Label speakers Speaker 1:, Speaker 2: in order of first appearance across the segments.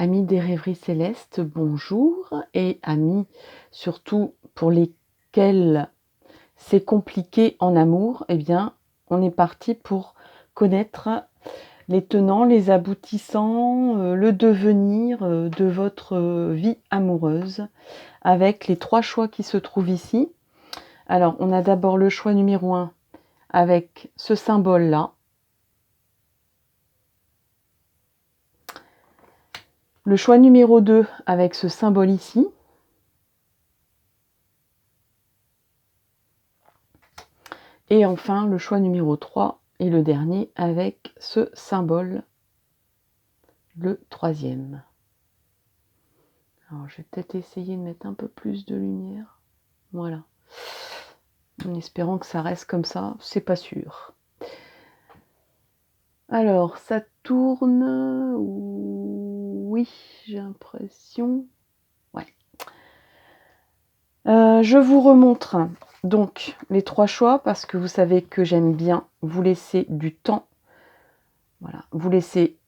Speaker 1: Amis des rêveries célestes, bonjour, et amis surtout pour lesquels c'est compliqué en amour, eh bien, on est parti pour connaître les tenants, les aboutissants, le devenir de votre vie amoureuse avec les 3 choix qui se trouvent ici. Alors, on a d'abord le choix numéro 1 avec ce symbole-là. Le choix numéro 2 avec ce symbole ici. Et enfin, le choix numéro 3 et le dernier avec ce symbole, le 3e. Alors, je vais peut-être essayer de mettre un peu plus de lumière. Voilà. En espérant que ça reste comme ça, c'est pas sûr. Alors, ça tourne. Oui, j'ai l'impression. Ouais. Je vous remontre donc les 3 choix parce que vous savez que j'aime bien vous laisser du temps. Voilà, vous laissez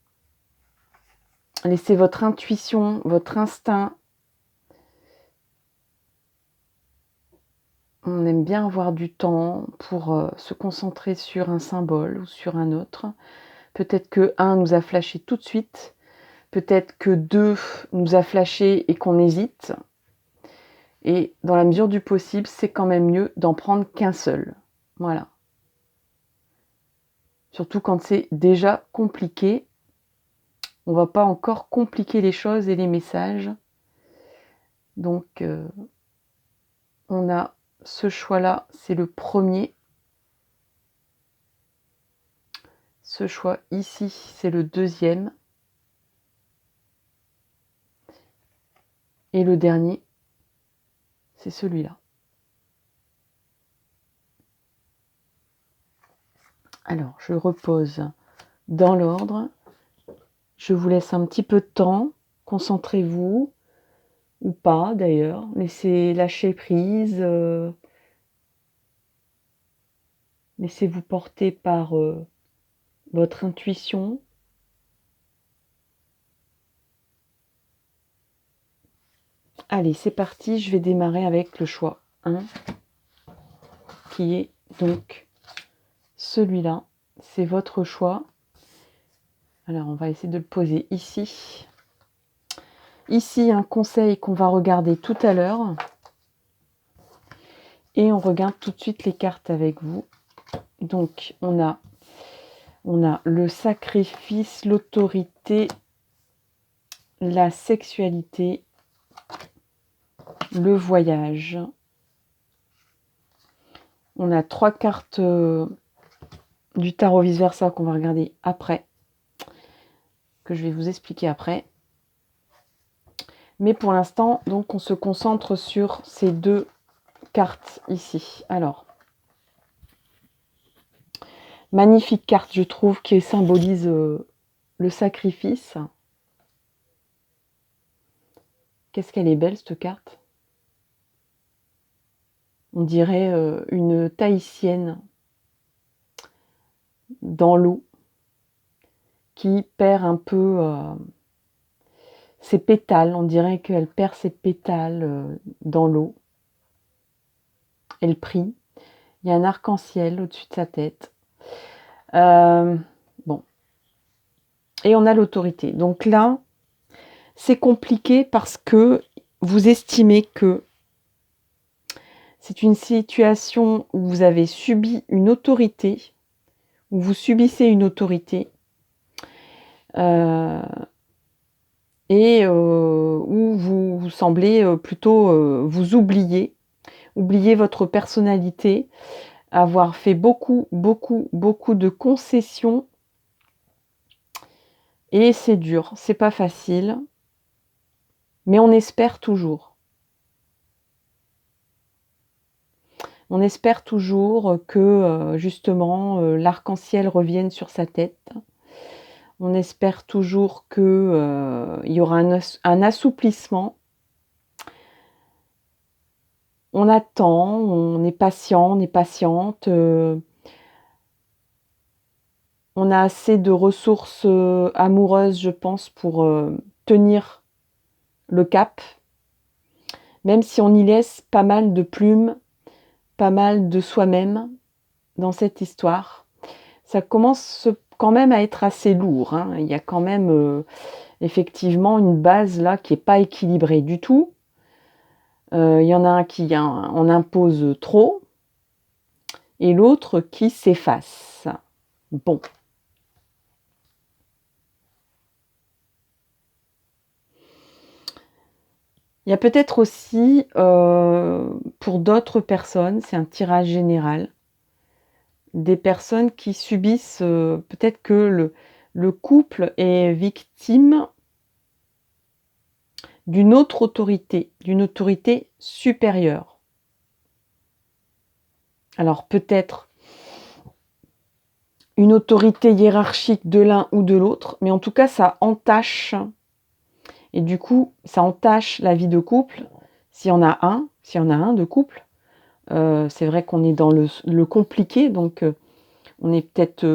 Speaker 1: votre intuition, votre instinct. On aime bien avoir du temps pour se concentrer sur un symbole ou sur un autre. Peut-être que 1 nous a flashé tout de suite. Peut-être que 2 nous a flashé et qu'on hésite. Et dans la mesure du possible, c'est quand même mieux d'en prendre qu'un seul. Voilà. Surtout quand c'est déjà compliqué. On ne va pas encore compliquer les choses et les messages. Donc, on a ce choix-là, c'est le premier. Ce choix ici, c'est le 2e. Et le dernier, c'est celui-là. Alors, je repose dans l'ordre. Je vous laisse un petit peu de temps. Concentrez-vous, ou pas d'ailleurs. Laissez lâcher prise. Laissez-vous porter par votre intuition. Allez, c'est parti. Je vais démarrer avec le choix 1, qui est donc celui-là. C'est votre choix. Alors, on va essayer de le poser ici. Ici, un conseil qu'on va regarder tout à l'heure. Et on regarde tout de suite les cartes avec vous. Donc, on a le sacrifice, l'autorité, la sexualité, le voyage. On a 3 cartes du tarot vice-versa qu'on va regarder après, que je vais vous expliquer après. Mais pour l'instant, donc, on se concentre sur ces 2 cartes ici. Alors, magnifique carte, je trouve, qui symbolise le sacrifice. Qu'est-ce qu'elle est belle, cette carte. On dirait une tahitienne dans l'eau qui perd un peu ses pétales. On dirait qu'elle perd ses pétales dans l'eau. Elle prie. Il y a un arc-en-ciel au-dessus de sa tête. Bon. Et on a l'autorité. Donc là, c'est compliqué parce que vous estimez que c'est une situation où vous avez subi une autorité, où vous subissez une autorité, et où vous semblez plutôt vous oublier votre personnalité, avoir fait beaucoup de concessions, et c'est dur, c'est pas facile, mais on espère toujours. On espère toujours que justement l'arc-en-ciel revienne sur sa tête. On espère toujours que il y aura un assouplissement. On attend, on est patient, on est patiente. On a assez de ressources amoureuses, je pense, pour tenir le cap, même si on y laisse pas mal de plumes, pas mal de soi-même dans cette histoire. Ça commence quand même à être assez lourd, hein. Il y a quand même effectivement une base là qui n'est pas équilibrée du tout. Il y en a un qui en impose trop et l'autre qui s'efface. Bon. Il y a peut-être aussi, pour d'autres personnes, c'est un tirage général, des personnes qui subissent, peut-être que le couple est victime d'une autorité supérieure. Alors peut-être une autorité hiérarchique de l'un ou de l'autre, mais en tout cas ça entache, et du coup ça entache la vie de couple, s'il y en a un de couple. C'est vrai qu'on est dans le compliqué, donc on est peut-être...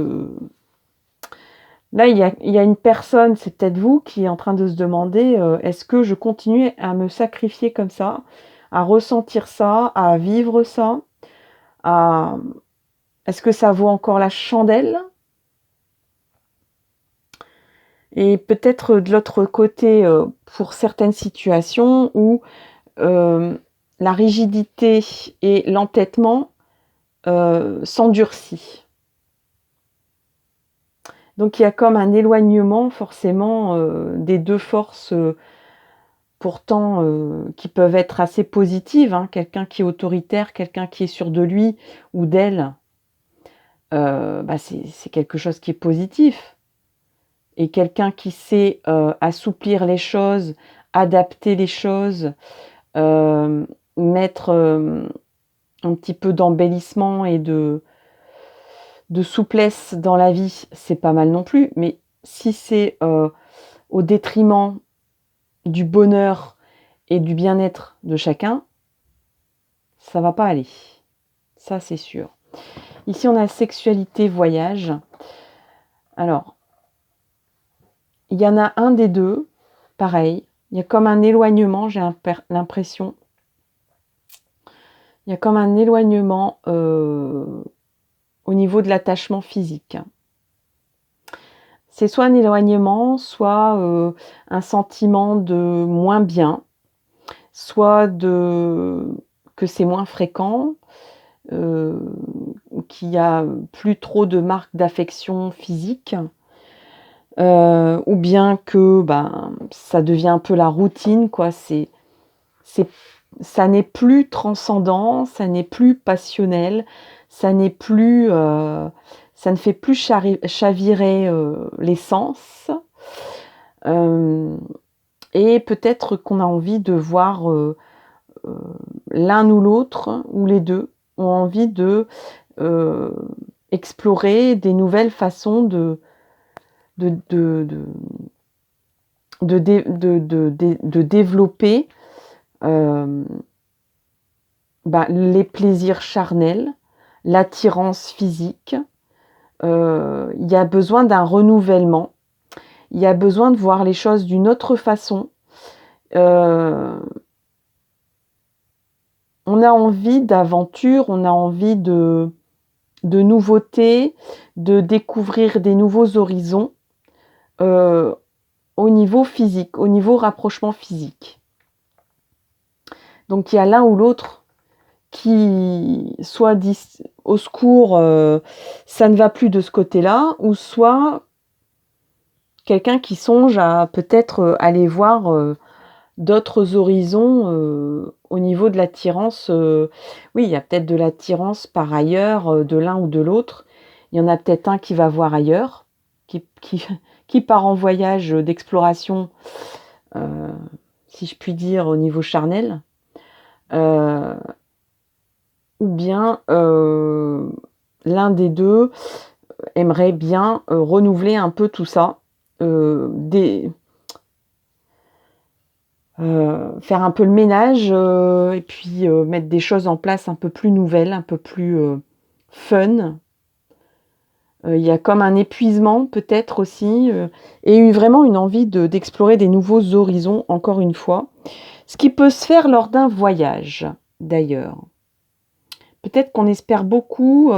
Speaker 1: Là, il y a une personne, c'est peut-être vous, qui est en train de se demander est-ce que je continue à me sacrifier comme ça, à ressentir ça, à vivre ça, est-ce que ça vaut encore la chandelle? Et peut-être de l'autre côté, pour certaines situations où la rigidité et l'entêtement s'endurcit. Donc il y a comme un éloignement forcément des deux forces pourtant qui peuvent être assez positives, hein. Quelqu'un qui est autoritaire, quelqu'un qui est sûr de lui ou d'elle, c'est quelque chose qui est positif. Et quelqu'un qui sait assouplir les choses, adapter les choses, mettre un petit peu d'embellissement et de souplesse dans la vie, c'est pas mal non plus. Mais si c'est au détriment du bonheur et du bien-être de chacun, ça va pas aller. Ça, c'est sûr. Ici, on a sexualité, voyage. Alors, il y en a un des deux, pareil. Il y a comme un éloignement, j'ai l'impression. Il y a comme un éloignement au niveau de l'attachement physique. C'est soit un éloignement, soit un sentiment de moins bien, soit que c'est moins fréquent, qu'il n'y a plus trop de marques d'affection physique, ou bien que ça devient un peu la routine, quoi. Ça n'est plus transcendant, ça n'est plus passionnel, ça n'est plus, ça ne fait plus chavirer les sens. Et peut-être qu'on a envie de voir l'un ou l'autre, ou les deux, ont envie de explorer des nouvelles façons de développer les plaisirs charnels, l'attirance physique. Il y a besoin d'un renouvellement. Il y a besoin de voir les choses d'une autre façon. On a envie d'aventure, on a envie de nouveautés, de découvrir des nouveaux horizons au niveau physique, au niveau rapprochement physique. Donc il y a l'un ou l'autre qui soit dit au secours, ça ne va plus de ce côté-là, ou soit quelqu'un qui songe à peut-être aller voir d'autres horizons au niveau de l'attirance. Oui, il y a peut-être de l'attirance par ailleurs de l'un ou de l'autre. Il y en a peut-être un qui va voir ailleurs, qui part en voyage d'exploration, si je puis dire, au niveau charnel. Ou bien l'un des deux aimerait bien renouveler un peu tout ça, faire un peu le ménage et puis mettre des choses en place un peu plus nouvelles, un peu plus fun. Il y a comme un épuisement peut-être aussi, et vraiment une envie d'explorer des nouveaux horizons, encore une fois. Ce qui peut se faire lors d'un voyage, d'ailleurs. Peut-être qu'on espère beaucoup,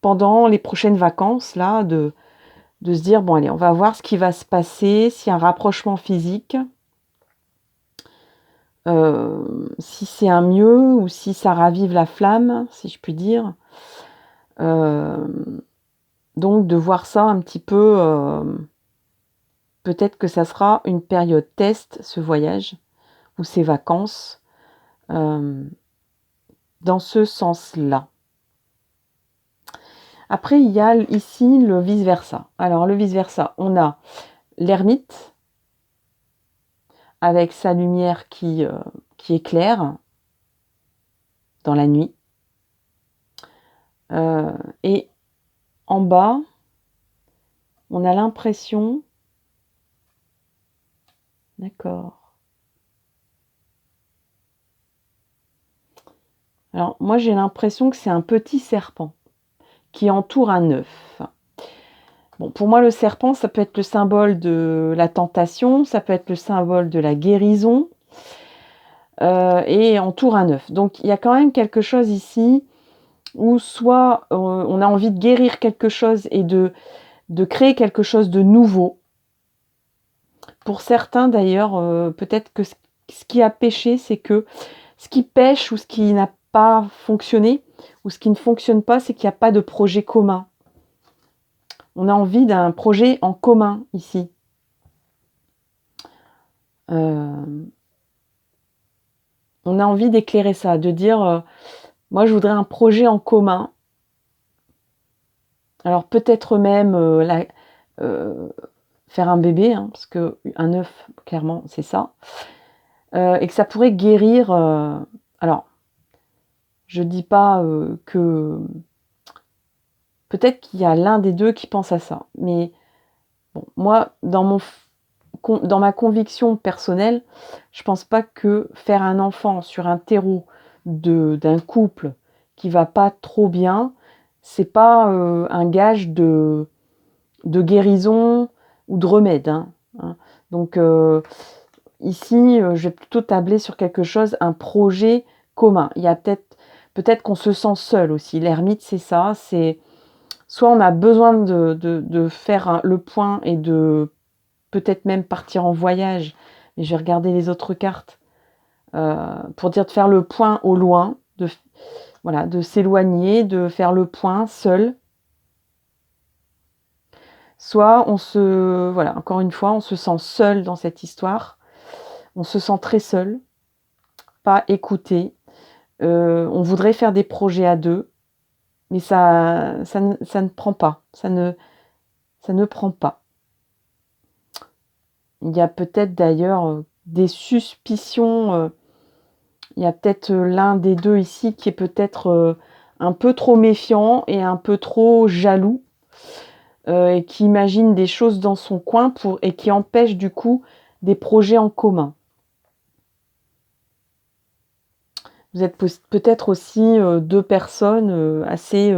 Speaker 1: pendant les prochaines vacances, là, de se dire: «Bon allez, on va voir ce qui va se passer, s'il y a un rapprochement physique, si c'est un mieux ou si ça ravive la flamme», si je puis dire. Donc de voir ça un petit peu, peut-être que ça sera une période test, ce voyage ou ces vacances, dans ce sens-là. Après, il y a ici le vice-versa. Alors le vice-versa, on a l'ermite avec sa lumière qui éclaire dans la nuit. Et en bas, on a l'impression... D'accord. Alors moi j'ai l'impression que c'est un petit serpent qui entoure un œuf. Bon, pour moi le serpent, ça peut être le symbole de la tentation, ça peut être le symbole de la guérison, et entoure un œuf. Donc il y a quand même quelque chose ici où soit on a envie de guérir quelque chose et de créer quelque chose de nouveau. Pour certains d'ailleurs, peut-être que ce qui a péché, c'est que ce qui pêche ou ce qui n'a pas fonctionné, ou ce qui ne fonctionne pas, c'est qu'il n'y a pas de projet commun. On a envie d'un projet en commun ici. On a envie d'éclairer ça, de dire moi je voudrais un projet en commun. Alors peut-être même faire un bébé, hein, parce qu'un œuf, clairement, c'est ça. Et que ça pourrait guérir. Alors, je dis pas que... Peut-être qu'il y a l'un des deux qui pense à ça. Mais bon, moi, dans ma conviction personnelle, je pense pas que faire un enfant sur un terreau d'un couple qui va pas trop bien, c'est pas un gage de guérison ou de remède. Hein. Donc ici, je vais plutôt tabler sur quelque chose, un projet commun. Il y a peut-être qu'on se sent seul aussi. L'ermite, c'est ça. C'est soit on a besoin de faire le point et de peut-être même partir en voyage. Mais je vais regarder les autres cartes pour dire de faire le point au loin, de s'éloigner, de faire le point seul. Soit encore une fois, on se sent seul dans cette histoire. On se sent très seul, pas écouté. On voudrait faire des projets à deux, mais ça ne prend pas. Ça ne prend pas. Il y a peut-être d'ailleurs des suspicions. Il y a peut-être l'un des deux ici qui est peut-être un peu trop méfiant et un peu trop jaloux, et qui imagine des choses dans son coin et qui empêche du coup des projets en commun. Vous êtes peut-être aussi deux personnes assez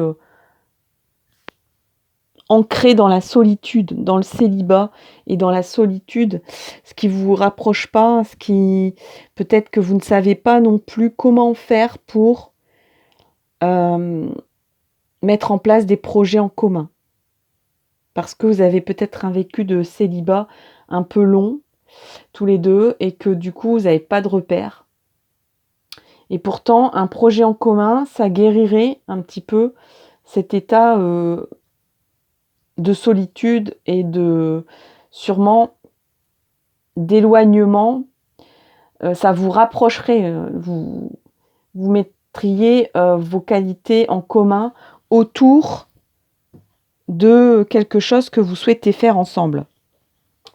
Speaker 1: ancrées dans la solitude, dans le célibat et dans la solitude, ce qui vous rapproche pas, peut-être que vous ne savez pas non plus comment faire pour mettre en place des projets en commun. Parce que vous avez peut-être un vécu de célibat un peu long, tous les deux, et que du coup, vous n'avez pas de repères. Et pourtant, un projet en commun, ça guérirait un petit peu cet état de solitude et sûrement d'éloignement. Ça vous rapprocherait, vous mettriez vos qualités en commun autour de quelque chose que vous souhaitez faire ensemble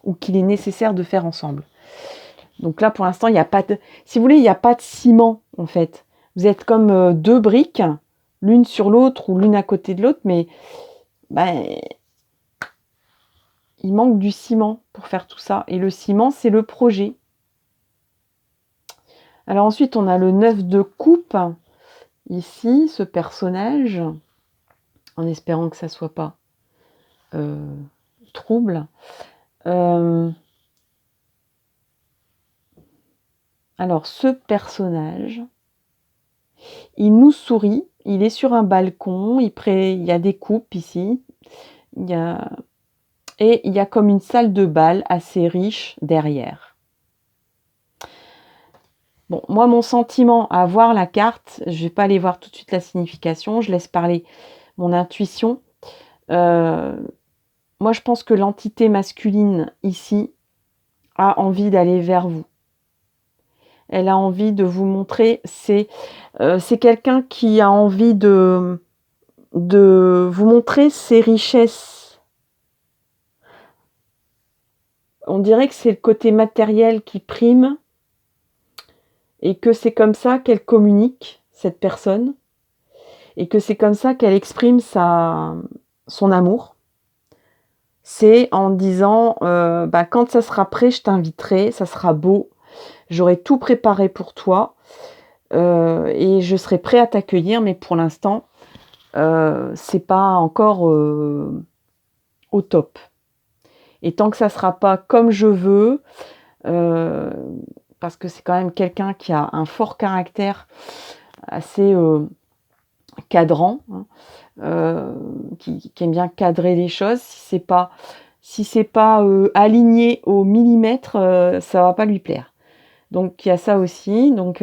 Speaker 1: ou qu'il est nécessaire de faire ensemble. Donc là, pour l'instant, il n'y a pas de... Si vous voulez, il n'y a pas de ciment, en fait. Vous êtes comme deux briques, l'une sur l'autre ou l'une à côté de l'autre, mais il manque du ciment pour faire tout ça. Et le ciment, c'est le projet. Alors ensuite, on a le 9 de coupe. Ici, ce personnage, en espérant que ça ne soit pas trouble. Alors, ce personnage, il nous sourit, il est sur un balcon, il y a des coupes ici, et il y a comme une salle de bal assez riche derrière. Bon, moi, mon sentiment à voir la carte, je ne vais pas aller voir tout de suite la signification, je laisse parler mon intuition. Moi, je pense que l'entité masculine, ici, a envie d'aller vers vous. Elle a envie de vous montrer, c'est quelqu'un qui a envie de vous montrer ses richesses. On dirait que c'est le côté matériel qui prime et que c'est comme ça qu'elle communique, cette personne, et que c'est comme ça qu'elle exprime son amour. C'est en disant, quand ça sera prêt, je t'inviterai, ça sera beau, j'aurai tout préparé pour toi, et je serai prêt à t'accueillir, mais pour l'instant, c'est pas encore au top. Et tant que ça sera pas comme je veux, parce que c'est quand même quelqu'un qui a un fort caractère, assez cadrant, qui aime bien cadrer les choses. Si c'est pas aligné au millimètre, ça va pas lui plaire. Donc il y a ça aussi. Donc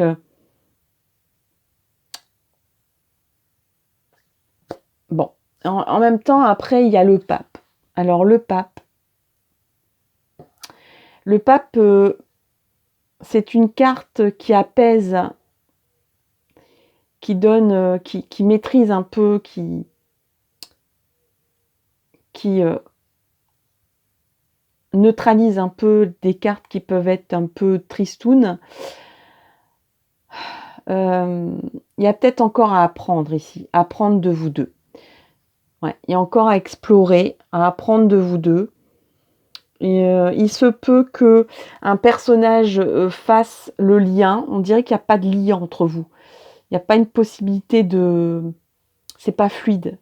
Speaker 1: bon, en même temps, après il y a le pape. Alors le pape, c'est une carte qui apaise, qui donne, qui maîtrise un peu, qui neutralise un peu des cartes qui peuvent être un peu tristounes. Il y a peut-être encore à apprendre ici, à apprendre de vous deux. Ouais, il y a encore à explorer, à apprendre de vous deux. Et il se peut que un personnage fasse le lien. On dirait qu'il n'y a pas de lien entre vous. Il n'y a pas une possibilité de... C'est pas fluide.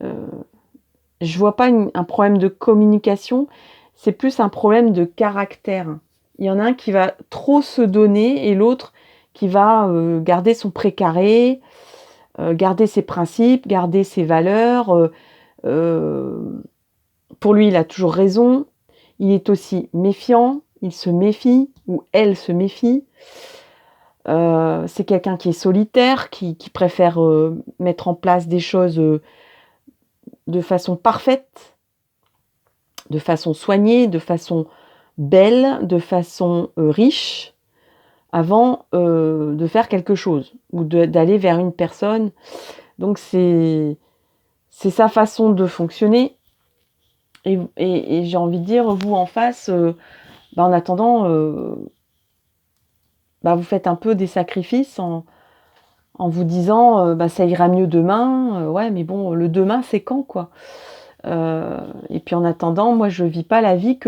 Speaker 1: Je vois pas un problème de communication. C'est plus un problème de caractère. Il y en a un qui va trop se donner et l'autre qui va garder son précaré, garder ses principes, garder ses valeurs. Pour lui, il a toujours raison. Il est aussi méfiant, il se méfie, ou elle se méfie. C'est quelqu'un qui est solitaire, qui préfère mettre en place des choses de façon parfaite, de façon soignée, de façon belle, de façon riche, avant de faire quelque chose, ou d'aller vers une personne. Donc c'est sa façon de fonctionner. Et j'ai envie de dire, vous en face, en attendant, vous faites un peu des sacrifices en vous disant, ça ira mieux demain. Ouais, mais bon, le demain, c'est quand, quoi. Et puis en attendant, moi, je vis pas la vie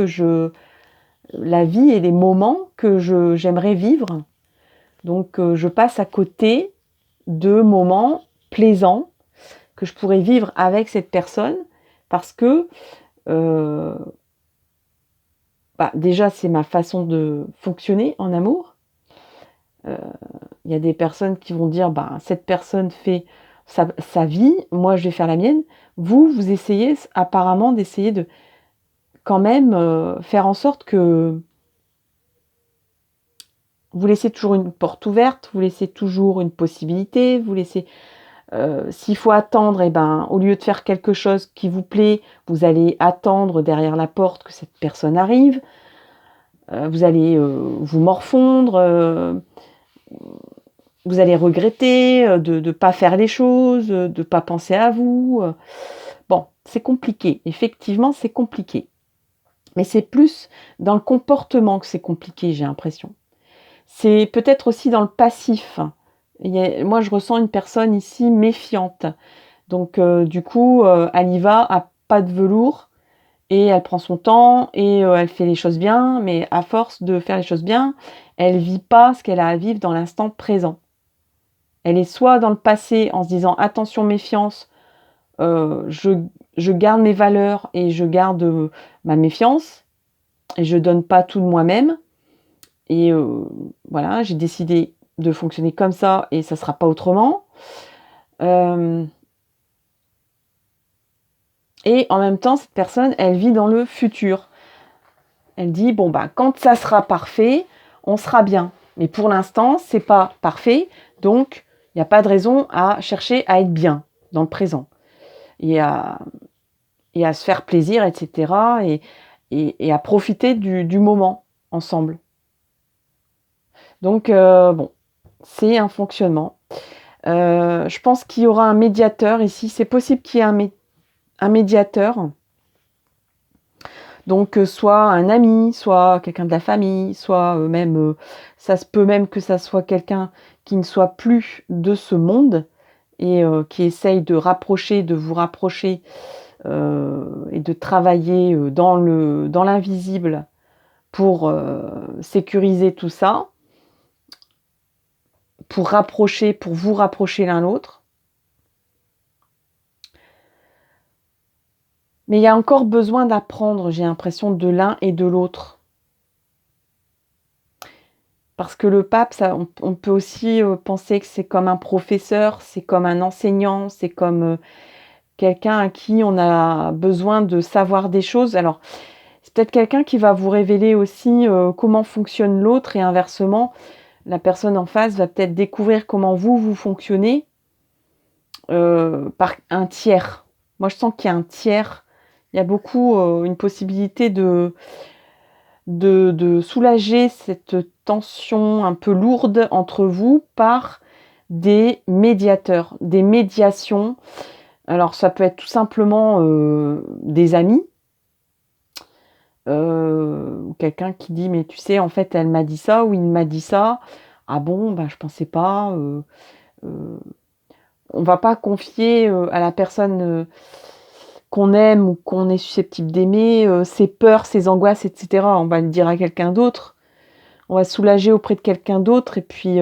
Speaker 1: la vie et les moments que j'aimerais vivre. Donc, je passe à côté de moments plaisants que je pourrais vivre avec cette personne parce que déjà, c'est ma façon de fonctionner en amour. Il y a des personnes qui vont dire, cette personne fait sa vie, moi je vais faire la mienne. Vous essayez apparemment d'essayer de quand même faire en sorte que vous laissez toujours une porte ouverte, vous laissez toujours une possibilité, vous laissez... s'il faut attendre, au lieu de faire quelque chose qui vous plaît, vous allez attendre derrière la porte que cette personne arrive. Vous allez vous morfondre, vous allez regretter de ne pas faire les choses, de ne pas penser à vous. Bon, c'est compliqué. Effectivement, c'est compliqué. Mais c'est plus dans le comportement que c'est compliqué, j'ai l'impression. C'est peut-être aussi dans le passif. Moi, je ressens une personne ici méfiante. Donc, du coup, elle y va à pas de velours et elle prend son temps et elle fait les choses bien. Mais à force de faire les choses bien, elle vit pas ce qu'elle a à vivre dans l'instant présent. Elle est soit dans le passé en se disant « attention, méfiance, je garde mes valeurs et je garde ma méfiance et je donne pas tout de moi-même. Et voilà, j'ai décidé de fonctionner comme ça et ça sera pas autrement. Et en même temps, cette personne, elle vit dans le futur. Elle dit, bon, bah, quand ça sera parfait, on sera bien. Mais pour l'instant, c'est pas parfait, donc il n'y a pas de raison à chercher à être bien dans le présent. Et à se faire plaisir, etc. Et à profiter du moment ensemble. Donc, bon, c'est un fonctionnement. Je pense qu'il y aura un médiateur ici. C'est possible qu'il y ait un médiateur. Donc, soit un ami, soit quelqu'un de la famille, soit même, ça se peut même que ça soit quelqu'un qui ne soit plus de ce monde et qui essaye de vous rapprocher et de travailler dans l'invisible pour sécuriser tout ça, pour vous rapprocher l'un l'autre. Mais il y a encore besoin d'apprendre, j'ai l'impression, de l'un et de l'autre. Parce que le pape, ça, on peut aussi penser que c'est comme un professeur, c'est comme un enseignant, c'est comme quelqu'un à qui on a besoin de savoir des choses. Alors, c'est peut-être quelqu'un qui va vous révéler aussi comment fonctionne l'autre et inversement, la personne en face va peut-être découvrir comment vous fonctionnez par un tiers. Moi, je sens qu'il y a un tiers. Il y a beaucoup une possibilité de soulager cette tension un peu lourde entre vous par des médiateurs, des médiations. Alors, ça peut être tout simplement des amis, quelqu'un qui dit mais tu sais en fait elle m'a dit ça ou il m'a dit ça, ah bon bah je pensais pas, on va pas confier à la personne qu'on aime ou qu'on est susceptible d'aimer ses peurs, ses angoisses, etc. On va le dire à quelqu'un d'autre, on va se soulager auprès de quelqu'un d'autre et puis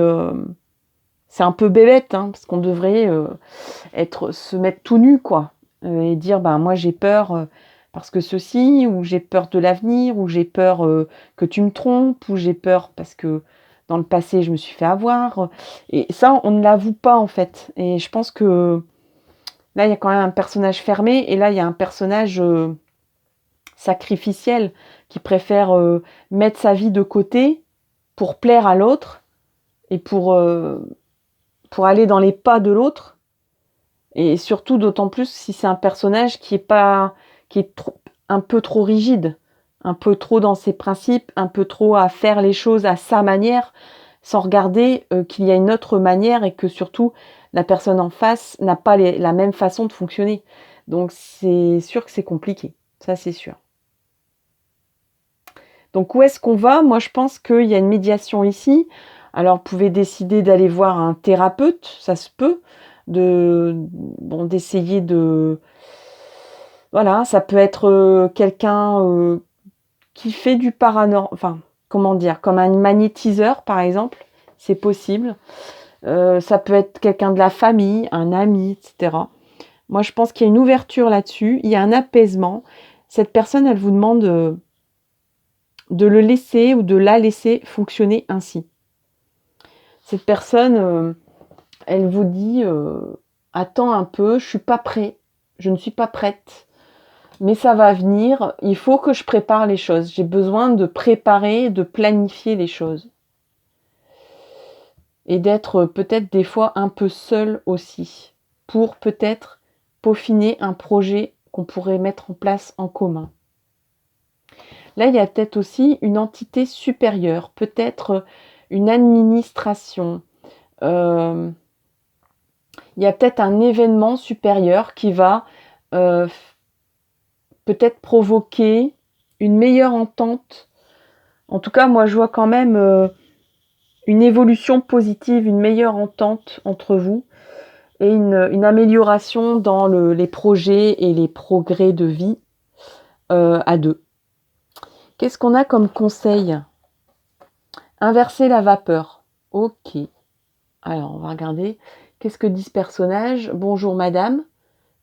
Speaker 1: c'est un peu bébête hein, parce qu'on devrait se mettre tout nu quoi et dire bah moi j'ai peur parce que ceci, ou j'ai peur de l'avenir, ou j'ai peur que tu me trompes, ou j'ai peur parce que dans le passé je me suis fait avoir. Et ça, on ne l'avoue pas en fait. Et je pense que là, il y a quand même un personnage fermé, et là, il y a un personnage sacrificiel qui préfère mettre sa vie de côté pour plaire à l'autre et pour aller dans les pas de l'autre. Et surtout, d'autant plus si c'est un personnage qui est un peu trop rigide, un peu trop dans ses principes, un peu trop à faire les choses à sa manière, sans regarder qu'il y a une autre manière et que surtout la personne en face n'a pas la même façon de fonctionner. Donc c'est sûr que c'est compliqué, ça c'est sûr. Donc où est-ce qu'on va? Moi je pense qu'il y a une médiation ici. Alors vous pouvez décider d'aller voir un thérapeute, ça se peut, d'essayer de... Voilà, ça peut être quelqu'un qui fait du paranormal, enfin, comment dire, comme un magnétiseur par exemple, c'est possible. Ça peut être quelqu'un de la famille, un ami, etc. Moi je pense qu'il y a une ouverture là-dessus, il y a un apaisement. Cette personne, elle vous demande de le laisser ou de la laisser fonctionner ainsi. Cette personne, elle vous dit attends un peu, je suis pas prêt, je ne suis pas prête, mais ça va venir, il faut que je prépare les choses, j'ai besoin de préparer, de planifier les choses. Et d'être peut-être des fois un peu seule aussi, pour peut-être peaufiner un projet qu'on pourrait mettre en place en commun. Là, il y a peut-être aussi une entité supérieure, peut-être une administration. Il y a peut-être un événement supérieur qui va peut-être provoquer une meilleure entente. En tout cas, moi, je vois quand même une évolution positive, une meilleure entente entre vous et une amélioration dans les projets et les progrès de vie à deux. Qu'est-ce qu'on a comme conseil? Inverser la vapeur. Ok. Alors, on va regarder. Qu'est-ce que dit ce personnage? Bonjour madame.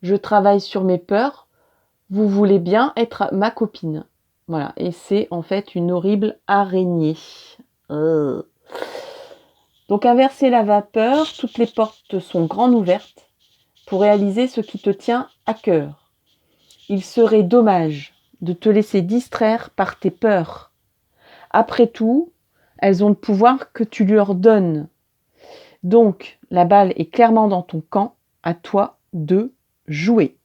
Speaker 1: je travaille sur mes peurs, vous voulez bien être ma copine. Voilà, et c'est en fait une horrible araignée. Donc inverser la vapeur, toutes les portes sont grandes ouvertes pour réaliser ce qui te tient à cœur. Il serait dommage de te laisser distraire par tes peurs. Après tout, elles ont le pouvoir que tu leur donnes. Donc, la balle est clairement dans ton camp, à toi de jouer.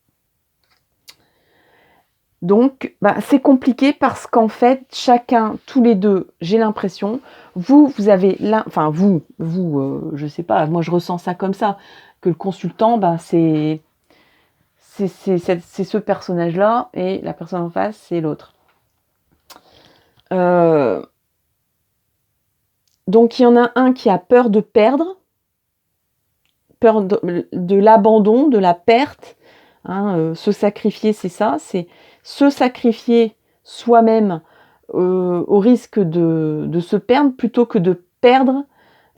Speaker 1: Donc, c'est compliqué parce qu'en fait, chacun, tous les deux, j'ai l'impression, vous avez, je sais pas, moi je ressens ça comme ça, que le consultant, c'est ce personnage-là et la personne en face, c'est l'autre. Donc, il y en a un qui a peur de perdre, peur de l'abandon, de la perte. Se sacrifier, c'est ça, c'est se sacrifier soi-même au risque de se perdre plutôt que de perdre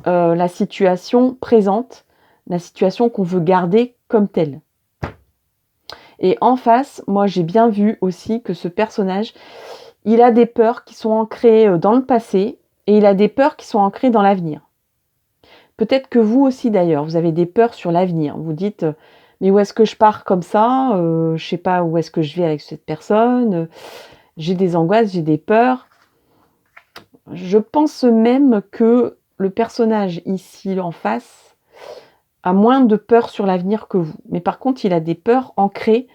Speaker 1: la situation présente, la situation qu'on veut garder comme telle. Et en face, moi j'ai bien vu aussi que ce personnage, il a des peurs qui sont ancrées dans le passé et il a des peurs qui sont ancrées dans l'avenir. Peut-être que vous aussi d'ailleurs, vous avez des peurs sur l'avenir. Vous dites, mais où est-ce que je pars comme ça je sais pas où est-ce que je vais avec cette personne. J'ai des angoisses, j'ai des peurs. Je pense même que le personnage ici en face a moins de peur sur l'avenir que vous. Mais par contre, il a des peurs ancrées,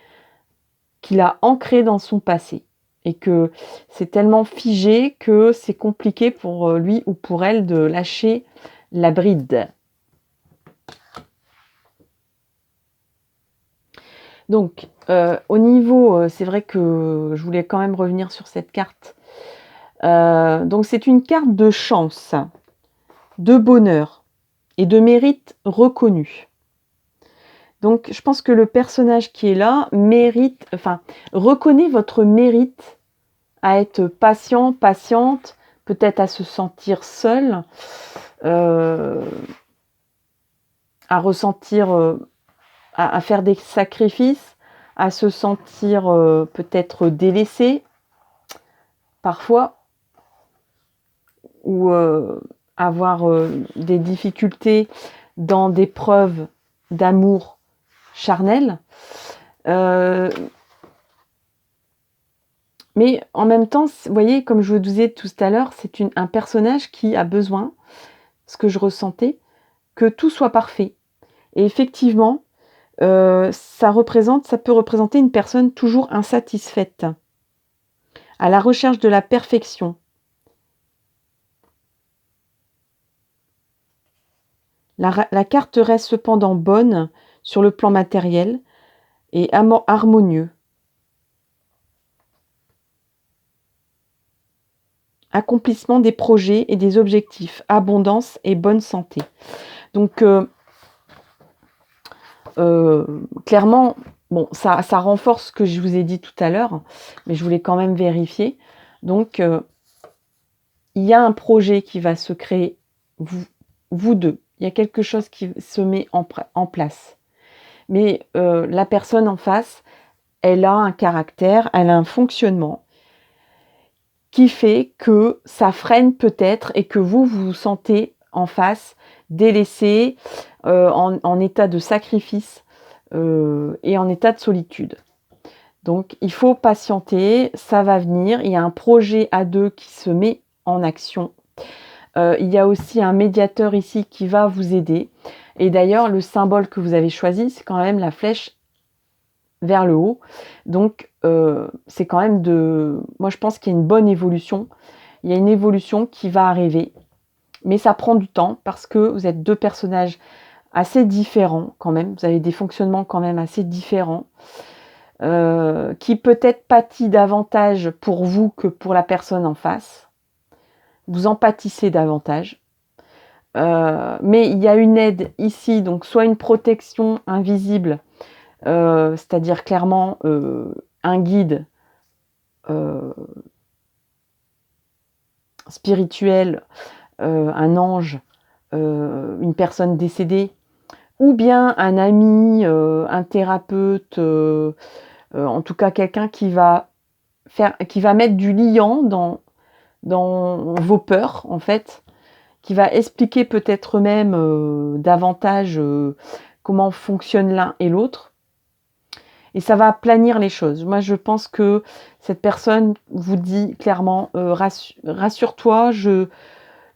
Speaker 1: qu'il a ancrées dans son passé. Et que c'est tellement figé que c'est compliqué pour lui ou pour elle de lâcher la bride. Donc, au niveau, c'est vrai que je voulais quand même revenir sur cette carte. Donc, c'est une carte de chance, de bonheur et de mérite reconnu. Donc, je pense que le personnage qui est là reconnaît votre mérite à être patient, patiente, peut-être à se sentir seul, à ressentir, à faire des sacrifices, à se sentir peut-être délaissé parfois, ou avoir des difficultés dans des preuves d'amour charnel. Mais en même temps, vous voyez, comme je vous disais tout à l'heure, c'est un personnage qui a besoin, ce que je ressentais, que tout soit parfait. Et effectivement, ça peut représenter une personne toujours insatisfaite, à la recherche de la perfection. La carte reste cependant bonne sur le plan matériel et harmonieux. Accomplissement des projets et des objectifs, abondance et bonne santé. Donc, clairement, bon, ça renforce ce que je vous ai dit tout à l'heure, mais je voulais quand même vérifier. Donc, il y a un projet qui va se créer, vous deux. Il y a quelque chose qui se met en place. Mais la personne en face, elle a un caractère, elle a un fonctionnement qui fait que ça freine peut-être et que vous vous sentez en face délaissé, en état de sacrifice et en état de solitude. Donc il faut patienter, ça va venir. Il y a un projet à deux qui se met en action. Il y a aussi un médiateur ici qui va vous aider. Et d'ailleurs, le symbole que vous avez choisi, c'est quand même la flèche vers le haut. Donc, c'est quand même moi, je pense qu'il y a une bonne évolution. Il y a une évolution qui va arriver. Mais ça prend du temps parce que vous êtes deux personnages assez différents quand même. Vous avez des fonctionnements quand même assez différents. Qui peut-être pâtit davantage pour vous que pour la personne en face. Vous en pâtissez davantage. Mais il y a une aide ici, donc soit une protection invisible, c'est-à-dire clairement un guide spirituel, un ange, une personne décédée, ou bien un ami, un thérapeute, en tout cas quelqu'un qui va mettre du liant dans vos peurs, en fait, qui va expliquer peut-être même davantage comment fonctionne l'un et l'autre. Et ça va aplanir les choses. Moi, je pense que cette personne vous dit clairement, rassure-toi,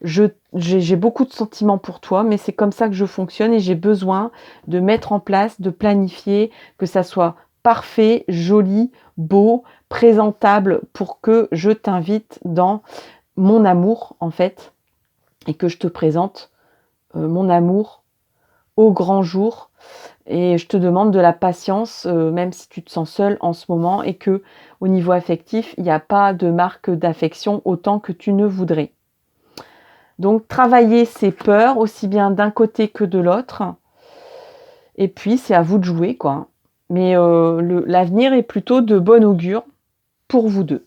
Speaker 1: j'ai beaucoup de sentiments pour toi, mais c'est comme ça que je fonctionne et j'ai besoin de mettre en place, de planifier, que ça soit parfait, joli, beau, présentable pour que je t'invite dans mon amour, en fait, et que je te présente mon amour au grand jour. Et je te demande de la patience, même si tu te sens seule en ce moment et que au niveau affectif, il n'y a pas de marque d'affection autant que tu ne voudrais. Donc, travailler ses peurs, aussi bien d'un côté que de l'autre. Et puis, c'est à vous de jouer, quoi. Mais l'avenir est plutôt de bon augure pour vous deux.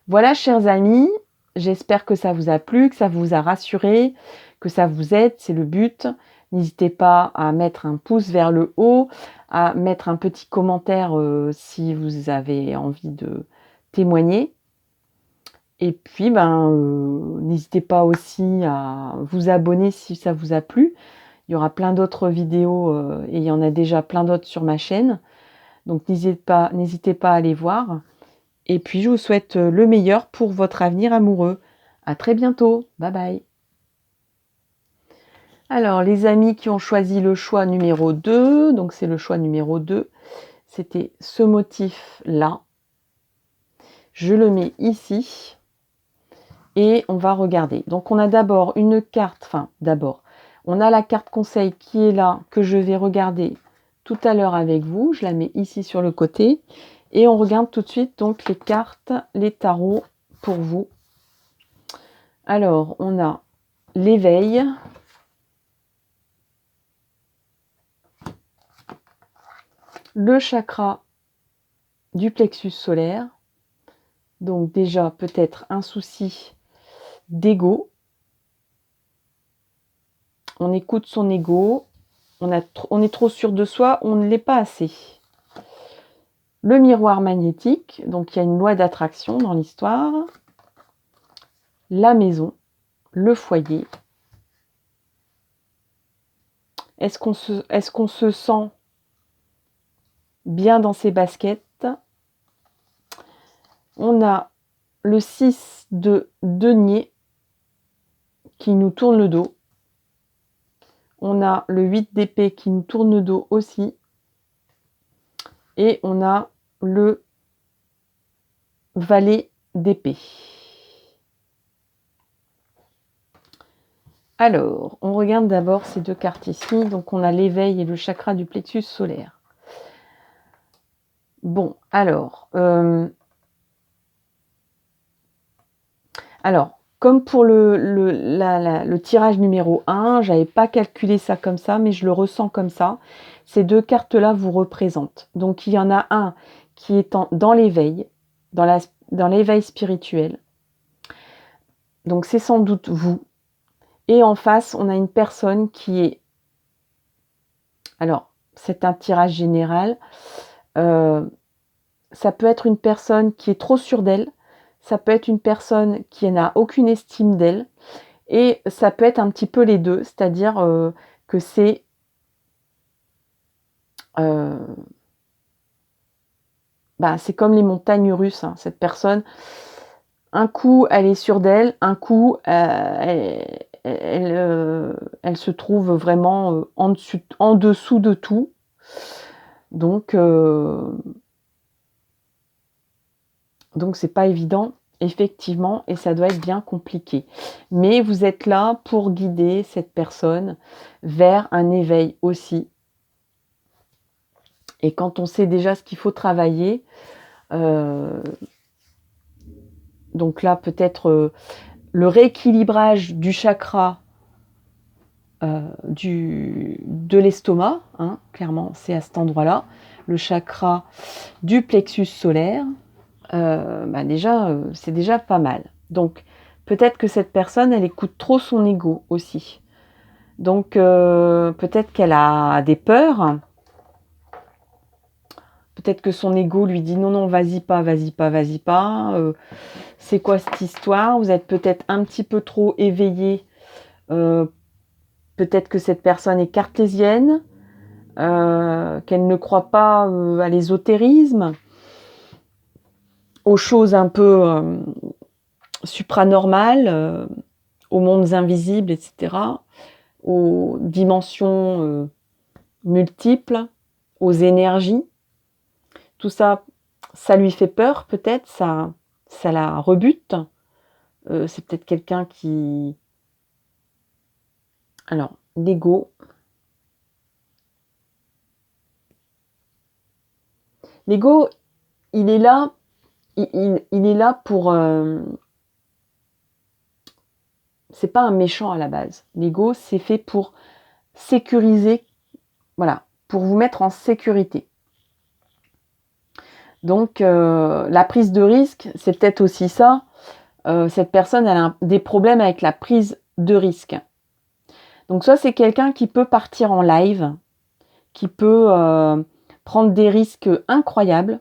Speaker 1: Voilà, chers amis, j'espère que ça vous a plu, que ça vous a rassuré, que ça vous aide, c'est le but. N'hésitez pas à mettre un pouce vers le haut, à mettre un petit commentaire si vous avez envie de témoigner. Et puis, n'hésitez pas aussi à vous abonner si ça vous a plu. Il y aura plein d'autres vidéos et il y en a déjà plein d'autres sur ma chaîne. Donc, n'hésitez pas à aller voir. Et puis, je vous souhaite le meilleur pour votre avenir amoureux. À très bientôt. Bye bye. Alors, les amis qui ont choisi le choix numéro 2, donc c'est le choix numéro 2, c'était ce motif-là. Je le mets ici. Et on va regarder. Donc, on a d'abord une carte, on a la carte conseil qui est là, que je vais regarder tout à l'heure avec vous. Je la mets ici sur le côté. Et on regarde tout de suite donc les cartes, les tarots pour vous. Alors, on a l'éveil. Le chakra du plexus solaire. Donc déjà, peut-être un souci d'ego. On écoute son ego. On est trop sûr de soi, on ne l'est pas assez. Le miroir magnétique, donc il y a une loi d'attraction dans l'histoire. La maison, le foyer. Est-ce qu'on se sent bien dans ses baskets? On a le 6 de denier qui nous tourne le dos. On a le 8 d'épée qui nous tourne le dos aussi. Et on a le valet d'épée. Alors, on regarde d'abord ces deux cartes ici. Donc, on a l'éveil et le chakra du plexus solaire. Bon, alors, comme pour le tirage numéro 1, je n'avais pas calculé ça comme ça, mais je le ressens comme ça. Ces deux cartes-là vous représentent. Donc, il y en a un qui est dans l'éveil, dans l'éveil spirituel. Donc, c'est sans doute vous. Et en face, on a une personne qui est... Alors, c'est un tirage général. Ça peut être une personne qui est trop sûre d'elle. Ça peut être une personne qui n'a aucune estime d'elle. Et ça peut être un petit peu les deux. C'est-à-dire que c'est... c'est comme les montagnes russes. Hein. Cette personne, un coup, elle est sûre d'elle. Un coup, elle se trouve vraiment en dessous de tout. Donc c'est pas évident, effectivement, et ça doit être bien compliqué. Mais vous êtes là pour guider cette personne vers un éveil aussi. Et quand on sait déjà ce qu'il faut travailler, donc là peut-être le rééquilibrage du chakra de l'estomac, hein, clairement c'est à cet endroit-là, le chakra du plexus solaire, déjà c'est déjà pas mal. Donc peut-être que cette personne elle écoute trop son ego aussi. Donc, peut-être qu'elle a des peurs. Peut-être que son ego lui dit non, vas-y pas, vas-y pas, vas-y pas. C'est quoi cette histoire? Vous êtes peut-être un petit peu trop éveillé. Peut-être que cette personne est cartésienne, qu'elle ne croit pas à l'ésotérisme, aux choses un peu supranormales, aux mondes invisibles, etc., aux dimensions multiples, aux énergies. Tout ça, ça lui fait peur peut-être, ça la rebute. C'est peut-être quelqu'un qui... Alors, l'ego. L'ego, il est là, il est là pour... c'est pas un méchant à la base. L'ego, c'est fait pour sécuriser, voilà, pour vous mettre en sécurité. Donc, la prise de risque, c'est peut-être aussi ça. Cette personne, elle a des problèmes avec la prise de risque. Donc, soit c'est quelqu'un qui peut partir en live, qui peut prendre des risques incroyables.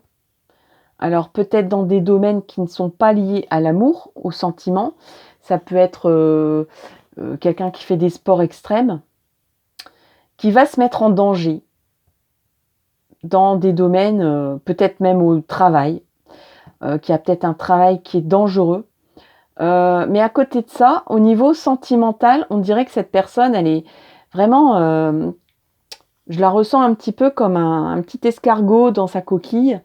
Speaker 1: Alors, peut-être dans des domaines qui ne sont pas liés à l'amour, au sentiment. Ça peut être quelqu'un qui fait des sports extrêmes, qui va se mettre en danger dans des domaines, peut-être même au travail, qui a peut-être un travail qui est dangereux. Mais à côté de ça, au niveau sentimental, on dirait que cette personne, elle est vraiment... je la ressens un petit peu comme un petit escargot dans sa coquille,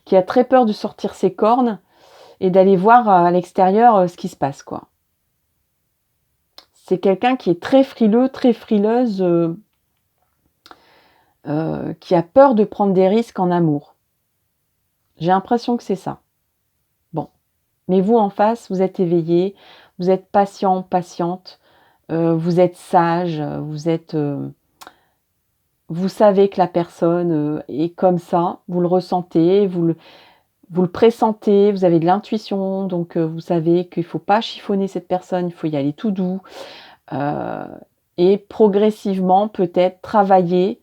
Speaker 1: qui a très peur de sortir ses cornes et d'aller voir à l'extérieur ce qui se passe, quoi. C'est quelqu'un qui est très frileux, très frileuse, qui a peur de prendre des risques en amour. J'ai l'impression que c'est ça. Bon. Mais vous, en face, vous êtes éveillé, vous êtes patient, patiente, vous êtes sage, vous savez que la personne est comme ça, vous le ressentez, vous le pressentez, vous avez de l'intuition, donc vous savez qu'il ne faut pas chiffonner cette personne, il faut y aller tout doux. Et progressivement, peut-être travailler,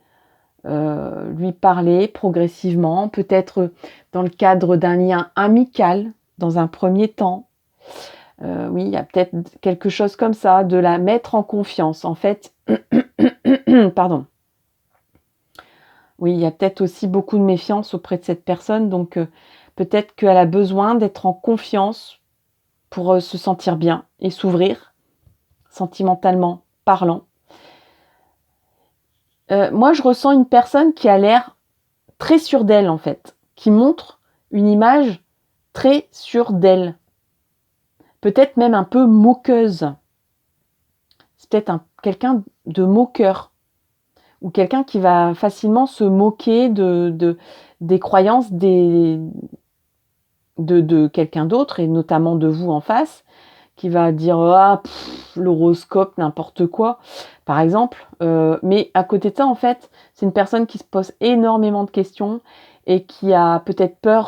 Speaker 1: lui parler progressivement, peut-être dans le cadre d'un lien amical, dans un premier temps. Oui, il y a peut-être quelque chose comme ça, de la mettre en confiance. En fait, pardon. Oui, il y a peut-être aussi beaucoup de méfiance auprès de cette personne, donc peut-être qu'elle a besoin d'être en confiance pour se sentir bien et s'ouvrir, sentimentalement parlant. Moi, je ressens une personne qui a l'air très sûre d'elle, en fait, qui montre une image très sûre d'elle. Peut-être même un peu moqueuse. C'est peut-être quelqu'un de moqueur. Ou quelqu'un qui va facilement se moquer des croyances de quelqu'un d'autre, et notamment de vous en face, qui va dire l'horoscope, n'importe quoi, par exemple. Mais à côté de ça, en fait, c'est une personne qui se pose énormément de questions et qui a peut-être peur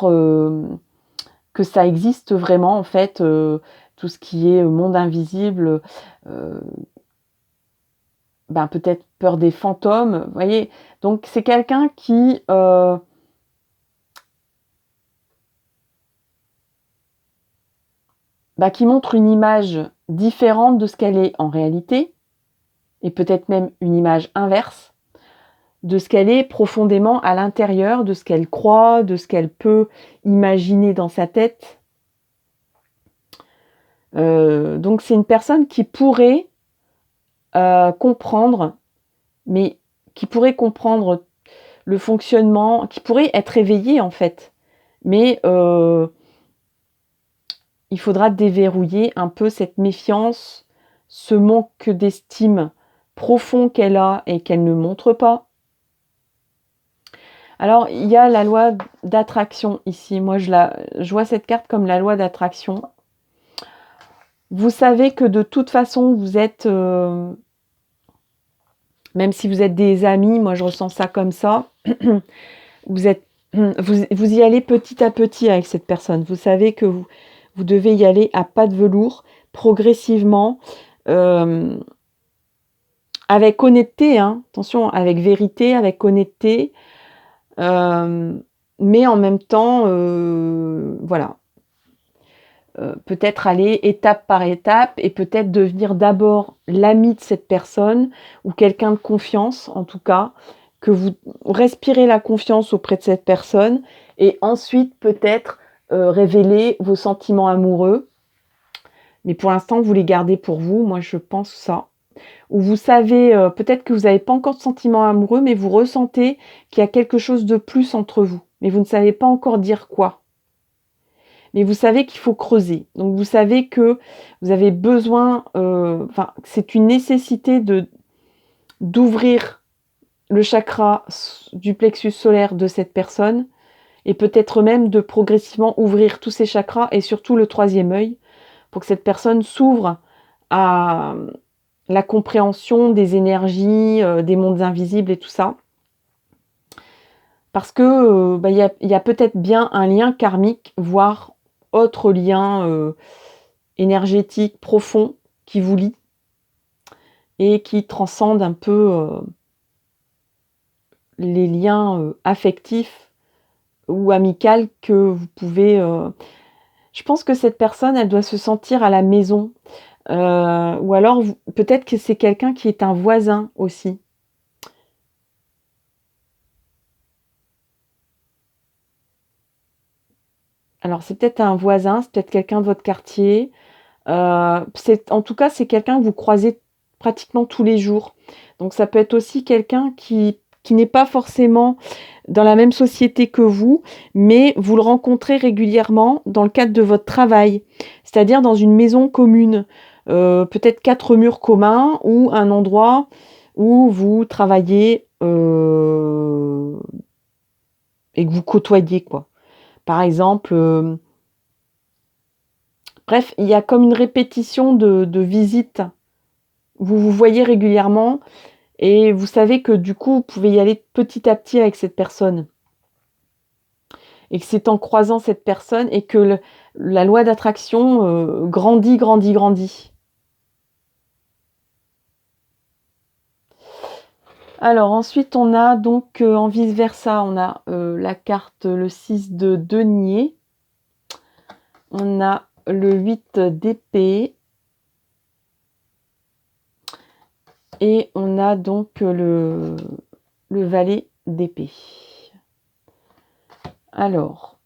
Speaker 1: que ça existe vraiment, en fait, tout ce qui est monde invisible, peut-être peur des fantômes, vous voyez. Donc c'est quelqu'un qui qui montre une image différente de ce qu'elle est en réalité, et peut-être même une image inverse de ce qu'elle est profondément à l'intérieur, de ce qu'elle croit, de ce qu'elle peut imaginer dans sa tête. Donc c'est une personne qui pourrait comprendre, mais qui pourrait comprendre le fonctionnement, qui pourrait être éveillée en fait. Mais il faudra déverrouiller un peu cette méfiance, ce manque d'estime profond qu'elle a et qu'elle ne montre pas. Alors, il y a la loi d'attraction ici. Moi, je vois cette carte comme la loi d'attraction. Vous savez que de toute façon, vous êtes... même si vous êtes des amis, moi je ressens ça comme ça, vous y allez petit à petit avec cette personne. Vous savez que vous devez y aller à pas de velours, progressivement, avec honnêteté, hein, attention, avec vérité, avec honnêteté, mais en même temps, voilà, peut-être aller étape par étape et peut-être devenir d'abord l'ami de cette personne ou quelqu'un de confiance, en tout cas, que vous respirez la confiance auprès de cette personne et ensuite peut-être, révéler vos sentiments amoureux. Mais pour l'instant, vous les gardez pour vous, moi je pense ça. Ou vous savez, peut-être que vous n'avez pas encore de sentiments amoureux, mais vous ressentez qu'il y a quelque chose de plus entre vous, mais vous ne savez pas encore dire quoi. Mais vous savez qu'il faut creuser. Donc vous savez que vous avez besoin, enfin, c'est une nécessité d'ouvrir le chakra du plexus solaire de cette personne et peut-être même de progressivement ouvrir tous ces chakras et surtout le troisième œil pour que cette personne s'ouvre à la compréhension des énergies, des mondes invisibles et tout ça. Parce que y a peut-être bien un lien karmique, voire autre lien énergétique profond qui vous lie et qui transcende un peu les liens affectifs ou amicaux que vous pouvez... Je pense que cette personne, elle doit se sentir à la maison. Ou alors, peut-être que c'est quelqu'un qui est un voisin aussi. Alors, c'est peut-être un voisin, c'est peut-être quelqu'un de votre quartier. En tout cas, c'est quelqu'un que vous croisez pratiquement tous les jours. Donc, ça peut être aussi quelqu'un qui n'est pas forcément dans la même société que vous, mais vous le rencontrez régulièrement dans le cadre de votre travail, c'est-à-dire dans une maison commune, peut-être 4 murs communs ou un endroit où vous travaillez et que vous côtoyez, quoi. Par exemple, bref, il y a comme une répétition de visites. Vous vous voyez régulièrement et vous savez que du coup, vous pouvez y aller petit à petit avec cette personne. Et que c'est en croisant cette personne et que la loi d'attraction grandit, grandit, grandit. Alors ensuite, on a donc en vice-versa, on a la carte le 6 de denier. On a le 8 d'épée. Et on a donc le valet d'épée. Alors,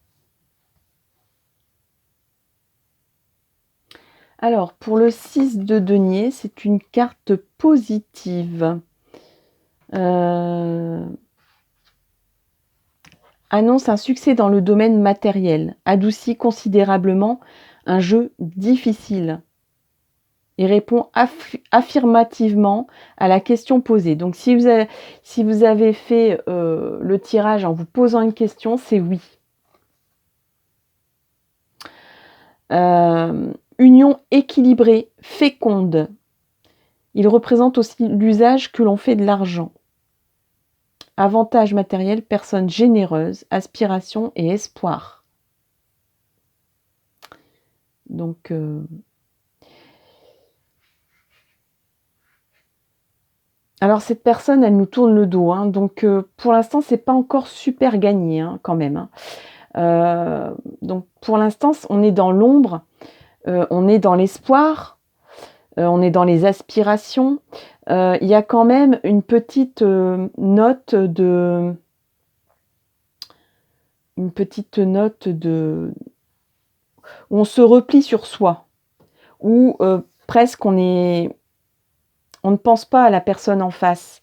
Speaker 1: pour le 6 de denier, c'est une carte positive. Annonce un succès dans le domaine matériel, adoucit considérablement un jeu difficile et répond affirmativement à la question posée. Donc si vous avez fait le tirage en vous posant une question, c'est oui. Union équilibrée, féconde. Il représente aussi l'usage que l'on fait de l'argent. Avantages matériels, personne généreuse, aspiration et espoir. Donc, alors cette personne, elle nous tourne le dos. Hein, donc, pour l'instant, c'est pas encore super gagné, hein, quand même. Hein. Donc, pour l'instant, on est dans l'ombre, on est dans l'espoir, on est dans les aspirations. Il y a quand même une petite note de... où on se replie sur soi, où presque on ne pense pas à la personne en face.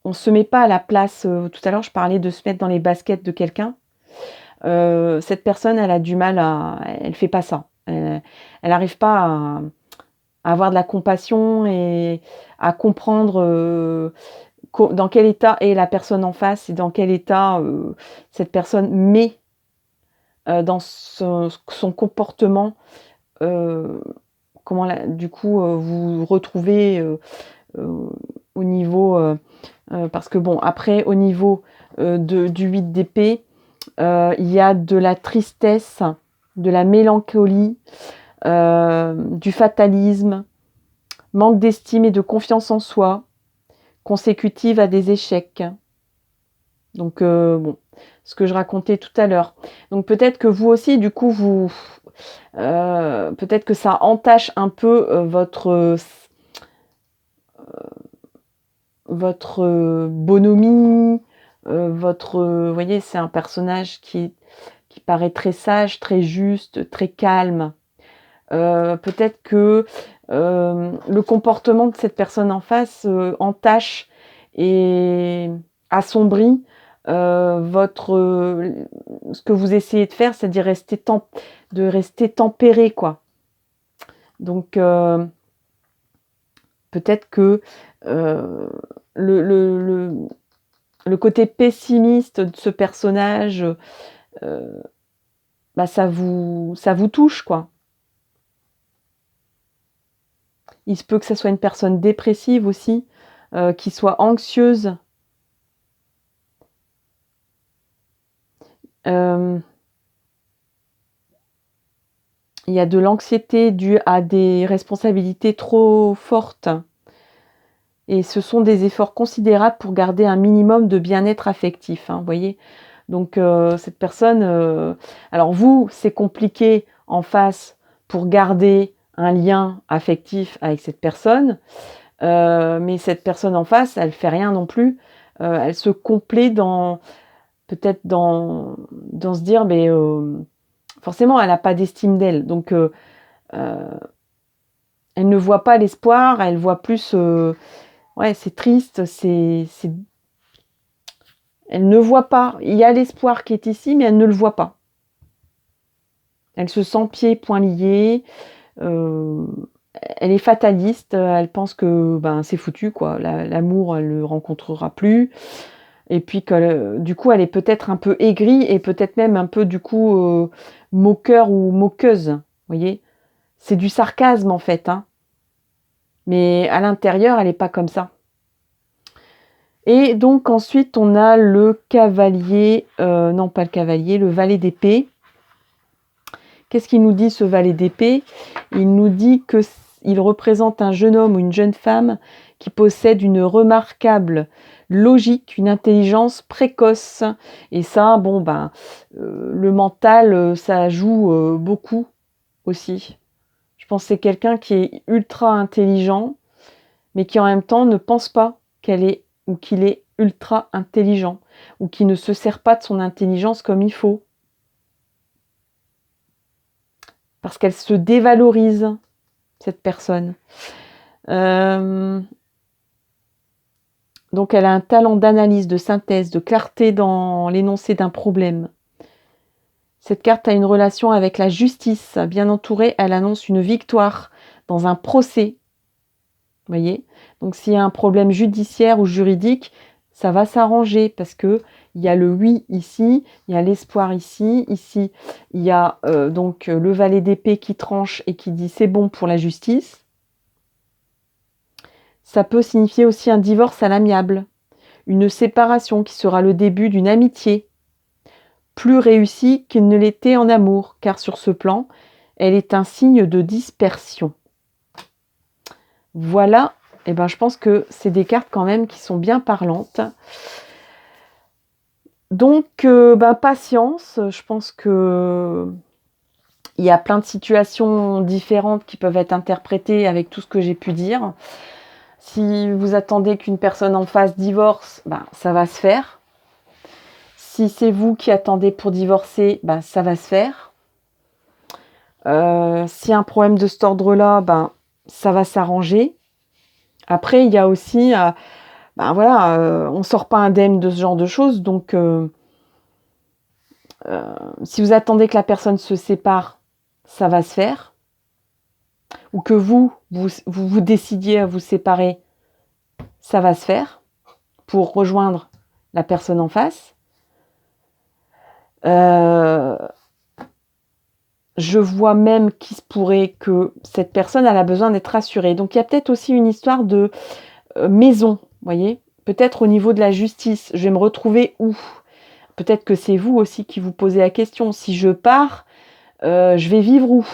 Speaker 1: On ne se met pas à la place. Tout à l'heure, je parlais de se mettre dans les baskets de quelqu'un. Cette personne, elle a du mal elle fait pas ça. Elle n'arrive pas à avoir de la compassion et à comprendre dans quel état est la personne en face et dans quel état cette personne met dans son comportement. Du coup, vous retrouvez au niveau... parce que bon, après, au niveau du 8 d'épée, il y a de la tristesse, de la mélancolie, du fatalisme, manque d'estime et de confiance en soi. consécutive à des échecs. Donc, bon, ce que je racontais tout à l'heure. Donc, peut-être que vous aussi, du coup, peut-être que ça entache un peu votre bonhomie, vous voyez, c'est un personnage qui paraît très sage, très juste, très calme. Peut-être que le comportement de cette personne en face entache et assombrit ce que vous essayez de faire, c'est-à-dire de rester tempéré, quoi. Donc peut-être que le côté pessimiste de ce personnage, ça vous touche, quoi. Il se peut que ça soit une personne dépressive aussi, qui soit anxieuse. Il y a de l'anxiété due à des responsabilités trop fortes. Et ce sont des efforts considérables pour garder un minimum de bien-être affectif, hein, vous voyez. Donc cette personne, alors vous, c'est compliqué en face pour garder un lien affectif avec cette personne, mais cette personne en face, elle fait rien non plus. Elle se complaît peut-être dans se dire, mais forcément, elle n'a pas d'estime d'elle, donc elle ne voit pas l'espoir, elle voit plus, ouais, c'est triste, elle ne voit pas. Il y a l'espoir qui est ici, mais elle ne le voit pas. Elle se sent pieds, poings liés. Elle est fataliste. Elle pense que c'est foutu, quoi. L'amour, elle le rencontrera plus. Et puis que du coup, elle est peut-être un peu aigrie et peut-être même un peu du coup moqueur ou moqueuse. Vous voyez, c'est du sarcasme en fait, hein. Mais à l'intérieur, elle n'est pas comme ça. Et donc ensuite, on a le cavalier, non pas le cavalier, le valet d'épée. Qu'est-ce qu'il nous dit, ce valet d'épée? Il nous dit qu'il représente un jeune homme ou une jeune femme qui possède une remarquable logique, une intelligence précoce. Et ça, le mental, ça joue beaucoup aussi. Je pense que c'est quelqu'un qui est ultra intelligent, mais qui en même temps ne pense pas qu'il est ultra intelligent, ou qui ne se sert pas de son intelligence comme il faut. Parce qu'elle se dévalorise, cette personne. Donc elle a un talent d'analyse, de synthèse, de clarté dans l'énoncé d'un problème. Cette carte a une relation avec la justice. Bien entourée, elle annonce une victoire dans un procès. Vous voyez ? Donc s'il y a un problème judiciaire ou juridique, ça va s'arranger parce que il y a le oui ici, il y a l'espoir ici, il y a donc le valet d'épée qui tranche et qui dit c'est bon pour la justice. Ça peut signifier aussi un divorce à l'amiable, une séparation qui sera le début d'une amitié, plus réussie qu'il ne l'était en amour, car sur ce plan, elle est un signe de dispersion. Voilà, et je pense que c'est des cartes quand même qui sont bien parlantes. Donc, patience, je pense que il y a plein de situations différentes qui peuvent être interprétées avec tout ce que j'ai pu dire. Si vous attendez qu'une personne en face divorce, ça va se faire. Si c'est vous qui attendez pour divorcer, ça va se faire. S'il y a un problème de cet ordre-là, ça va s'arranger. Après, il y a aussi, on sort pas indemne de ce genre de choses. Donc, si vous attendez que la personne se sépare, ça va se faire. Ou que vous décidiez à vous séparer, ça va se faire pour rejoindre la personne en face. Je vois même qu'il se pourrait que cette personne elle a besoin d'être rassurée. Donc il y a peut-être aussi une histoire de maison, vous voyez. Peut-être au niveau de la justice, je vais me retrouver où? Peut-être que c'est vous aussi qui vous posez la question. Si je pars, je vais vivre où?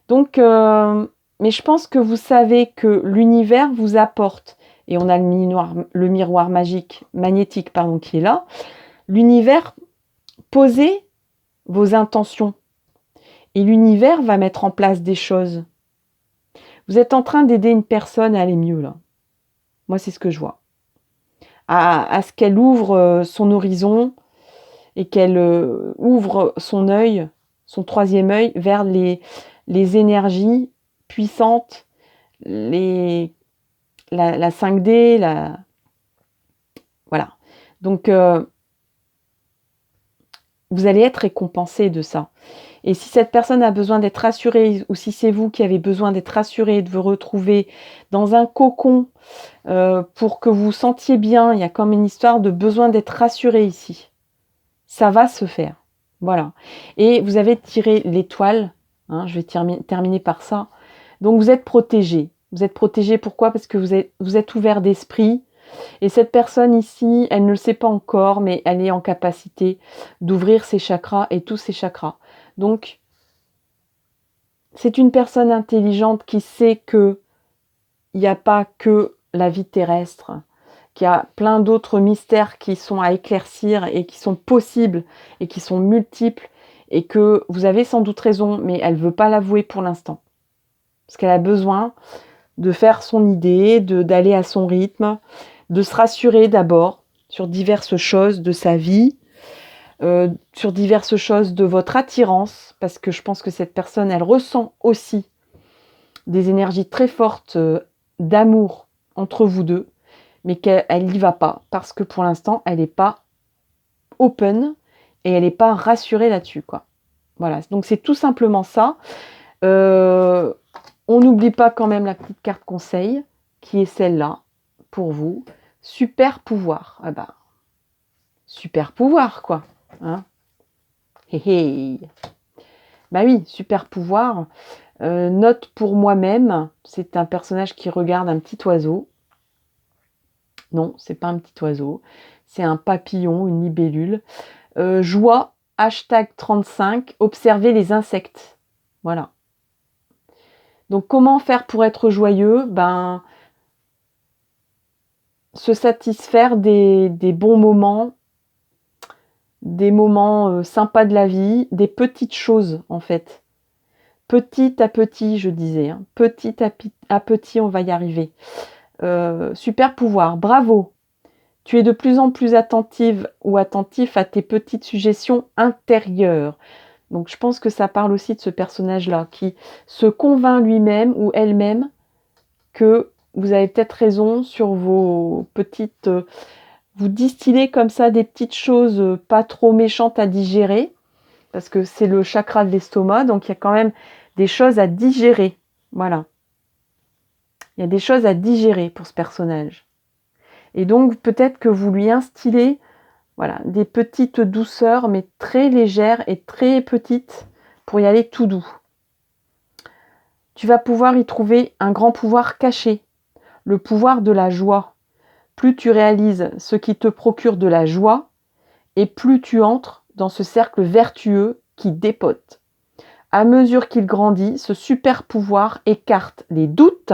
Speaker 1: Donc, mais je pense que vous savez que l'univers vous apporte et on a le miroir magnétique pardon, qui est là, l'univers, posez vos intentions et l'univers va mettre en place des choses. Vous êtes en train d'aider une personne à aller mieux là. Moi, c'est ce que je vois. À ce qu'elle ouvre son horizon et qu'elle ouvre son œil, son troisième œil, vers les énergies puissantes, la 5D, voilà. Donc, vous allez être récompensé de ça. Et si cette personne a besoin d'être rassurée, ou si c'est vous qui avez besoin d'être rassuré, de vous retrouver dans un cocon pour que vous vous sentiez bien, il y a comme une histoire de besoin d'être rassuré ici. Ça va se faire. Voilà. Et vous avez tiré l'étoile. Hein, je vais terminer par ça. Donc vous êtes protégé. Vous êtes protégé pourquoi? Parce que vous êtes ouvert d'esprit. Et cette personne ici, elle ne le sait pas encore, mais elle est en capacité d'ouvrir ses chakras et tous ses chakras. Donc, c'est une personne intelligente qui sait que il n'y a pas que la vie terrestre, qu'il y a plein d'autres mystères qui sont à éclaircir et qui sont possibles et qui sont multiples et que vous avez sans doute raison, mais elle ne veut pas l'avouer pour l'instant. Parce qu'elle a besoin de faire son idée, d'aller à son rythme, de se rassurer d'abord sur diverses choses de sa vie, sur diverses choses de votre attirance, parce que je pense que cette personne, elle ressent aussi des énergies très fortes d'amour entre vous deux, mais qu'elle n'y va pas, parce que pour l'instant, elle n'est pas open et elle n'est pas rassurée là-dessus, quoi. Voilà, donc c'est tout simplement ça. On n'oublie pas quand même la petite carte conseil, qui est celle-là, pour vous. Super pouvoir. Ah bah, super pouvoir, quoi. Hein, hé hé. Bah oui, super pouvoir. Note pour moi-même, c'est un personnage qui regarde un petit oiseau. Non, c'est pas un petit oiseau. C'est un papillon, une libellule. Joie, hashtag 35, observer les insectes. Voilà. Donc, comment faire pour être joyeux? Ben, se satisfaire des bons moments, des moments sympas de la vie, des petites choses, en fait. Petit à petit, je disais. Hein. Petit à petit, on va y arriver. Super pouvoir, bravo. Tu es de plus en plus attentive ou attentif à tes petites suggestions intérieures. Donc je pense que ça parle aussi de ce personnage-là qui se convainc lui-même ou elle-même que vous avez peut-être raison sur vos petites... vous distillez comme ça des petites choses pas trop méchantes à digérer, parce que c'est le chakra de l'estomac, donc il y a quand même des choses à digérer. Voilà. Il y a des choses à digérer pour ce personnage. Et donc peut-être que vous lui instillez voilà, des petites douceurs, mais très légères et très petites pour y aller tout doux. Tu vas pouvoir y trouver un grand pouvoir caché, le pouvoir de la joie. Plus tu réalises ce qui te procure de la joie, et plus tu entres dans ce cercle vertueux qui dépote. À mesure qu'il grandit, ce super pouvoir écarte les doutes,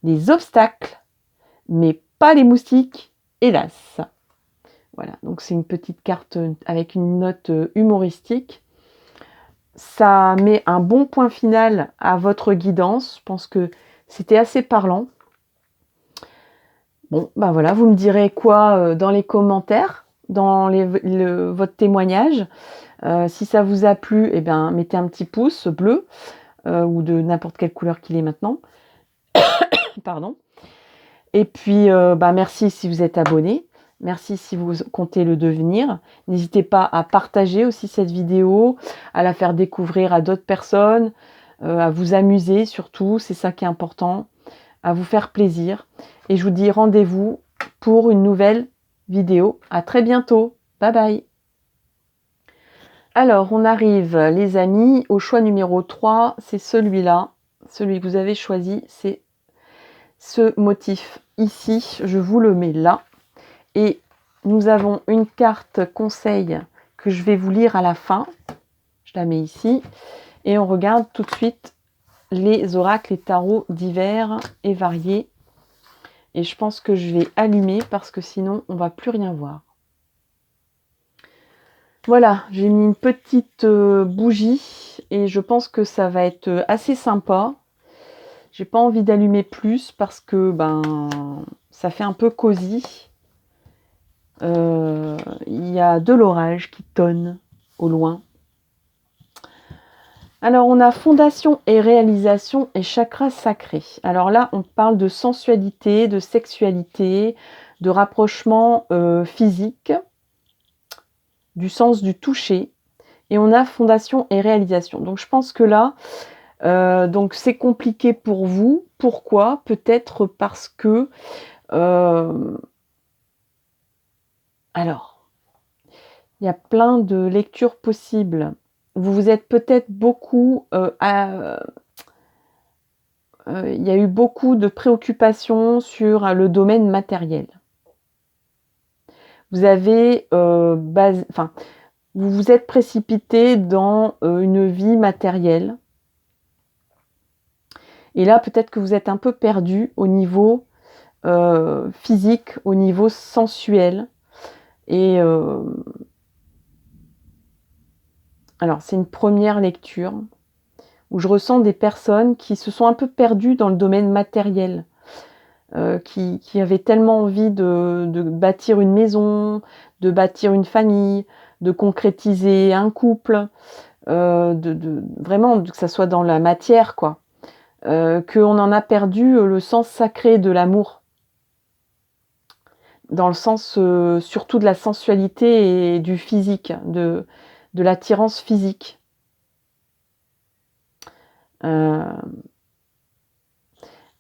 Speaker 1: les obstacles, mais pas les moustiques, hélas. Voilà, donc c'est une petite carte avec une note humoristique. Ça met un bon point final à votre guidance. Je pense que c'était assez parlant. Bon, ben voilà, vous me direz quoi dans les commentaires, dans votre témoignage. Si ça vous a plu, eh bien, mettez un petit pouce bleu ou de n'importe quelle couleur qu'il est maintenant. Pardon. Et puis, merci si vous êtes abonné. Merci si vous comptez le devenir. N'hésitez pas à partager aussi cette vidéo, à la faire découvrir à d'autres personnes, à vous amuser surtout, c'est ça qui est important, à vous faire plaisir. Et je vous dis rendez-vous pour une nouvelle vidéo. À très bientôt. Bye bye. Alors, on arrive, les amis, au choix numéro 3. C'est celui-là. Celui que vous avez choisi, c'est ce motif ici. Je vous le mets là. Et nous avons une carte conseil que je vais vous lire à la fin. Je la mets ici. Et on regarde tout de suite les oracles et tarots divers et variés et je pense que je vais allumer parce que sinon on va plus rien voir. Voilà, j'ai mis une petite bougie et je pense que ça va être assez sympa. J'ai pas envie d'allumer plus parce que ça fait un peu cosy. Il y a de l'orage qui tonne au loin. Alors on a fondation et réalisation et chakra sacré. Alors là on parle de sensualité, de sexualité, de rapprochement physique, du sens du toucher. Et on a fondation et réalisation. Donc je pense que là, donc c'est compliqué pour vous. Pourquoi? Peut-être parce que... alors, il y a plein de lectures possibles. Vous vous êtes peut-être beaucoup... il y a eu beaucoup de préoccupations sur le domaine matériel. Vous avez vous vous êtes précipité dans une vie matérielle. Et là, peut-être que vous êtes un peu perdu au niveau physique, au niveau sensuel. Et alors, c'est une première lecture où je ressens des personnes qui se sont un peu perdues dans le domaine matériel, qui avaient tellement envie de bâtir une maison, de bâtir une famille, de concrétiser un couple, vraiment que ça soit dans la matière, quoi. Qu'on en a perdu le sens sacré de l'amour, dans le sens surtout de la sensualité et du physique, de l'attirance physique.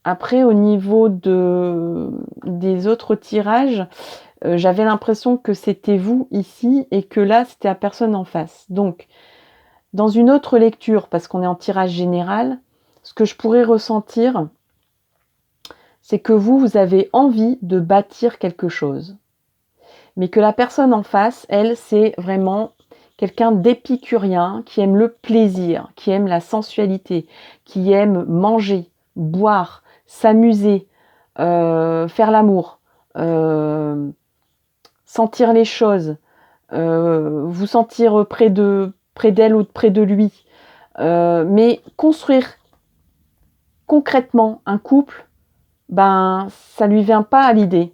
Speaker 1: Après, au niveau des autres tirages, j'avais l'impression que c'était vous ici et que là, c'était la personne en face. Donc, dans une autre lecture, parce qu'on est en tirage général, ce que je pourrais ressentir, c'est que vous avez envie de bâtir quelque chose. Mais que la personne en face, elle, c'est vraiment quelqu'un d'épicurien, qui aime le plaisir, qui aime la sensualité, qui aime manger, boire, s'amuser, faire l'amour, sentir les choses, vous sentir près d'elle ou près de lui. Mais construire concrètement un couple, ça lui vient pas à l'idée.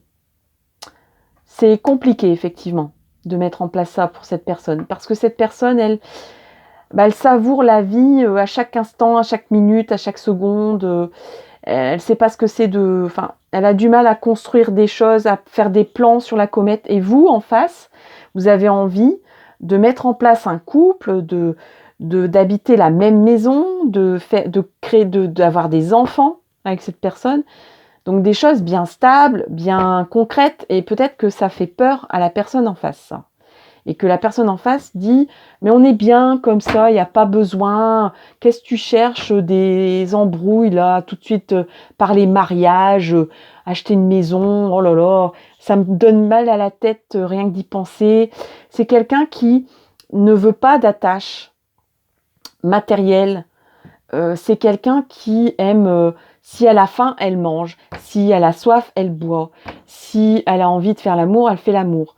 Speaker 1: C'est compliqué, effectivement, de mettre en place ça pour cette personne. Parce que cette personne, elle savoure la vie à chaque instant, à chaque minute, à chaque seconde. Elle ne sait pas ce que c'est elle a du mal à construire des choses, à faire des plans sur la comète. Et vous, en face, vous avez envie de mettre en place un couple, d'habiter la même maison, d'avoir des enfants avec cette personne. Donc des choses bien stables, bien concrètes, et peut-être que ça fait peur à la personne en face, ça. Et que la personne en face dit « mais on est bien comme ça, il n'y a pas besoin, qu'est-ce que tu cherches des embrouilles là, tout de suite par les mariages, acheter une maison, oh là là, ça me donne mal à la tête rien que d'y penser ». C'est quelqu'un qui ne veut pas d'attache matérielle, c'est quelqu'un qui aime... si elle a faim, elle mange. Si elle a soif, elle boit. Si elle a envie de faire l'amour, elle fait l'amour.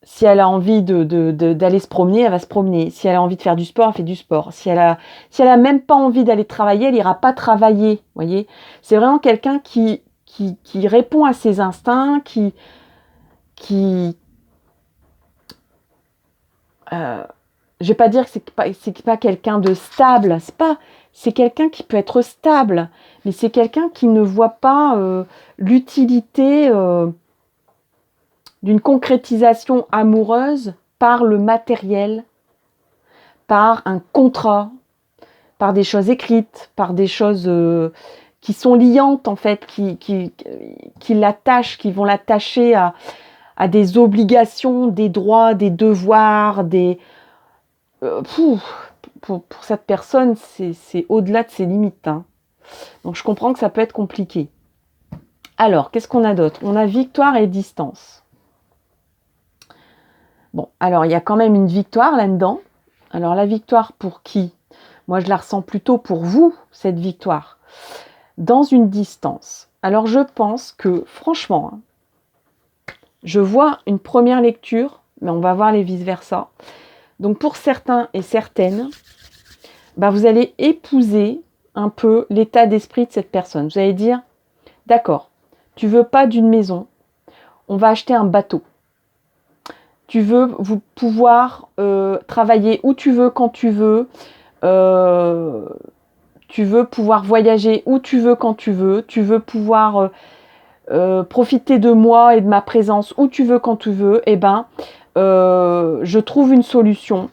Speaker 1: Si elle a envie d'aller se promener, elle va se promener. Si elle a envie de faire du sport, elle fait du sport. Si elle a même pas envie d'aller travailler, elle ira pas travailler. Voyez, c'est vraiment quelqu'un qui répond à ses instincts, je vais pas dire que c'est pas quelqu'un de stable. C'est quelqu'un qui peut être stable, mais c'est quelqu'un qui ne voit pas l'utilité d'une concrétisation amoureuse par le matériel, par un contrat, par des choses écrites, par des choses qui sont liantes en fait, qui l'attachent, qui vont l'attacher à des obligations, des droits, des devoirs, pour cette personne, c'est au-delà de ses limites. Hein. Donc je comprends que ça peut être compliqué. Alors, qu'est-ce qu'on a d'autre? On a victoire et distance. Bon, alors il y a quand même une victoire là-dedans. Alors la victoire pour qui? Moi je la ressens plutôt pour vous, cette victoire. Dans une distance. Alors je pense que, franchement, hein, je vois une première lecture, mais on va voir les vice-versa. Donc pour certains et certaines, bah, vous allez épouser un peu l'état d'esprit de cette personne. Vous allez dire, d'accord, tu veux pas d'une maison, on va acheter un bateau. Tu veux pouvoir travailler où tu veux, quand tu veux. Tu veux pouvoir voyager où tu veux, quand tu veux. Tu veux pouvoir profiter de moi et de ma présence où tu veux, quand tu veux. Eh ben, je trouve une solution.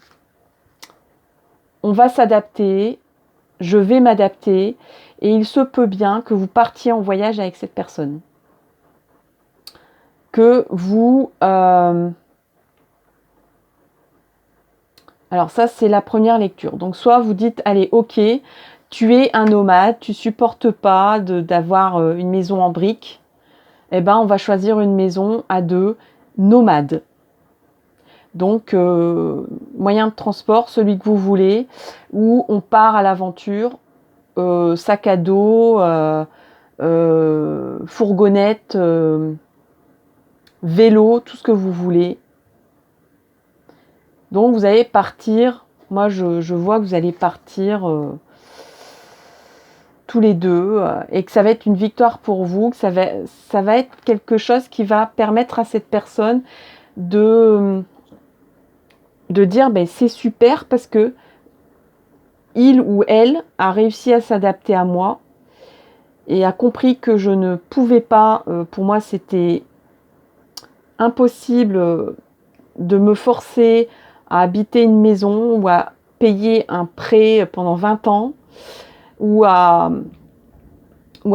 Speaker 1: On va s'adapter. Je vais m'adapter. Et il se peut bien que vous partiez en voyage avec cette personne. Que vous... Alors ça, c'est la première lecture. Donc soit vous dites, allez, ok, tu es un nomade, tu supportes pas d'avoir une maison en briques. Eh ben, on va choisir une maison à deux, nomade. Donc, moyen de transport, celui que vous voulez, où on part à l'aventure, sac à dos, fourgonnette, vélo, tout ce que vous voulez. Donc vous allez partir, moi je vois que vous allez partir tous les deux et que ça va être une victoire pour vous, que ça va être quelque chose qui va permettre à cette personne de dire ben, c'est super parce que il ou elle a réussi à s'adapter à moi et a compris que je ne pouvais pas, pour moi c'était impossible de me forcer à habiter une maison ou à payer un prêt pendant 20 ans ou à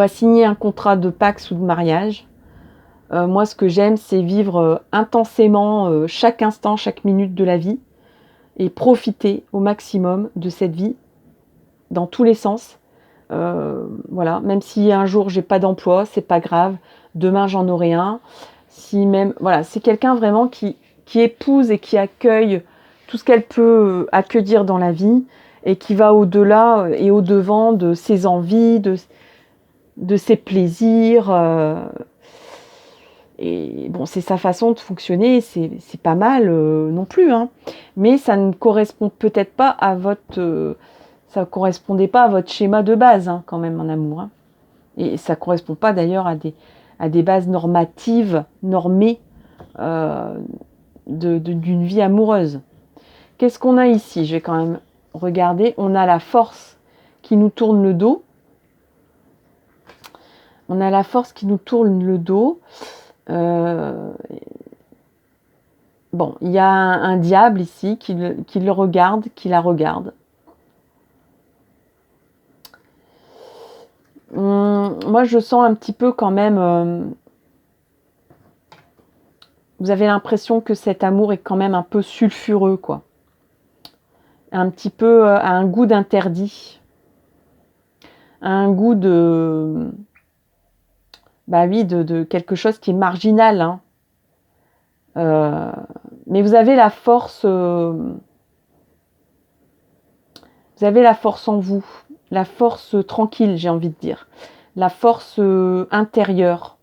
Speaker 1: signer un contrat de Pacs ou de mariage. Moi, ce que j'aime, c'est vivre intensément chaque instant, chaque minute de la vie et profiter au maximum de cette vie dans tous les sens. Voilà, même si un jour j'ai pas d'emploi, c'est pas grave. Demain, j'en aurai un. Si même, voilà, c'est quelqu'un vraiment qui épouse et qui accueille tout ce qu'elle peut accueillir dans la vie et qui va au-delà et au-devant de ses envies, de ses plaisirs. Et bon, c'est sa façon de fonctionner, c'est pas mal non plus, hein. Mais ça ne correspond peut-être pas à votre... ça correspondait pas à votre schéma de base, hein, quand même, en amour. Hein. Et ça correspond pas d'ailleurs à des bases normatives, normées d'une vie amoureuse. Qu'est-ce qu'on a ici? Je vais quand même regarder. On a la force qui nous tourne le dos. On a la force qui nous tourne le dos. Bon, il y a un diable ici qui le regarde, qui la regarde. Moi, je sens un petit peu quand même... vous avez l'impression que cet amour est quand même un peu sulfureux, quoi. Un petit peu à un goût d'interdit. Un goût de... Bah oui, de quelque chose qui est marginal, hein. Mais vous avez la force... vous avez la force en vous. La force tranquille, j'ai envie de dire. La force intérieure.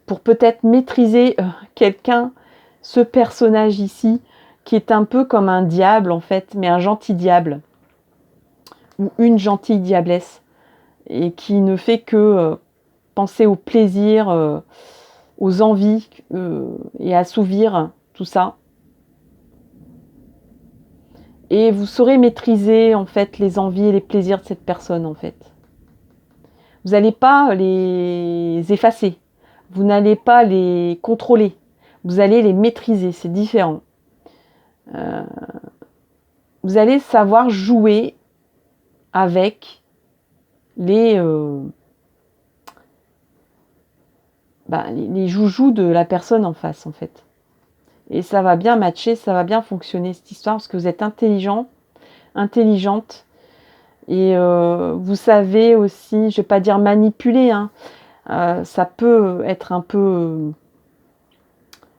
Speaker 1: Pour peut-être maîtriser quelqu'un, ce personnage ici, qui est un peu comme un diable en fait, mais un gentil diable. Ou une gentille diablesse. Et qui ne fait que penser au plaisir, aux envies et assouvir tout ça. Et vous saurez maîtriser en fait les envies et les plaisirs de cette personne en fait. Vous n'allez pas les effacer. Vous n'allez pas les contrôler. Vous allez les maîtriser, c'est différent. Vous allez savoir jouer avec les joujoux de la personne en face en fait. Et ça va bien matcher, ça va bien fonctionner cette histoire parce que vous êtes intelligent, intelligente. Et vous savez aussi, je vais pas dire manipuler, hein, ça peut être un peu...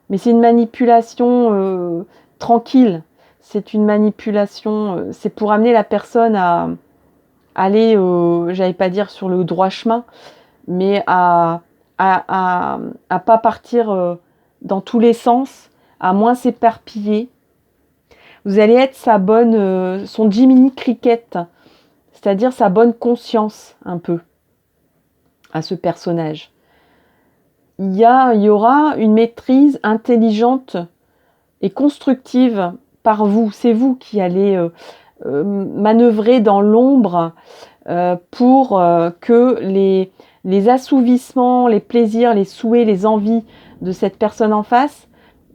Speaker 1: mais c'est une manipulation tranquille. C'est une manipulation, c'est pour amener la personne à aller, j'allais pas dire sur le droit chemin, mais à pas partir dans tous les sens, à moins s'éparpiller. Vous allez être son Jiminy Cricket, c'est-à-dire sa bonne conscience un peu à ce personnage. Il y aura une maîtrise intelligente et constructive par vous. C'est vous qui allez manœuvrer dans l'ombre pour que les assouvissements, les plaisirs, les souhaits, les envies de cette personne en face,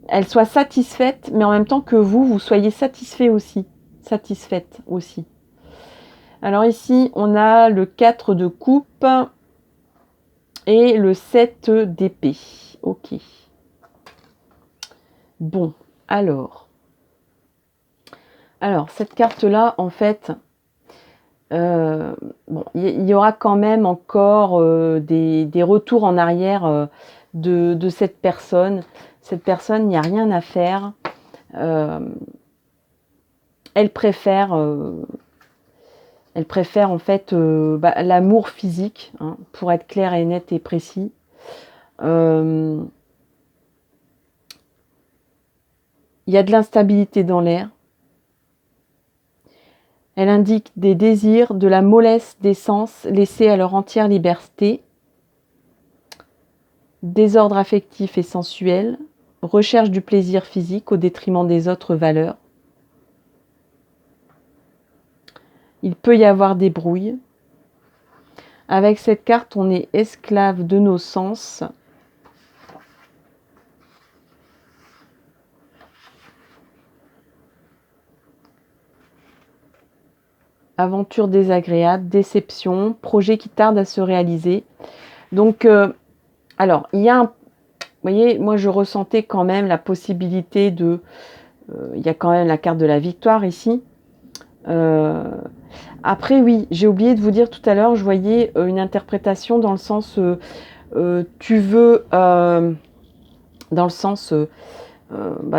Speaker 1: elles soient satisfaites, mais en même temps que vous soyez satisfaite aussi. Alors ici, on a le 4 de coupe et le 7 d'épée. Ok. Bon, alors cette carte-là, en fait, il y aura quand même encore des retours en arrière de cette personne. Cette personne, il n'y a rien à faire. Elle préfère en fait l'amour physique, hein, pour être clair et net et précis. Il y a de l'instabilité dans l'air. Elle indique des désirs, de la mollesse des sens laissés à leur entière liberté, désordre affectif et sensuel, recherche du plaisir physique au détriment des autres valeurs. Il peut y avoir des brouilles. Avec cette carte, on est esclave de nos sens. Aventure désagréable, déception, projet qui tarde à se réaliser. Donc, alors, il y a vous voyez, moi je ressentais quand même la possibilité de... il y a quand même la carte de la victoire ici. Après, oui, j'ai oublié de vous dire tout à l'heure, je voyais une interprétation dans le sens... tu veux... dans le sens...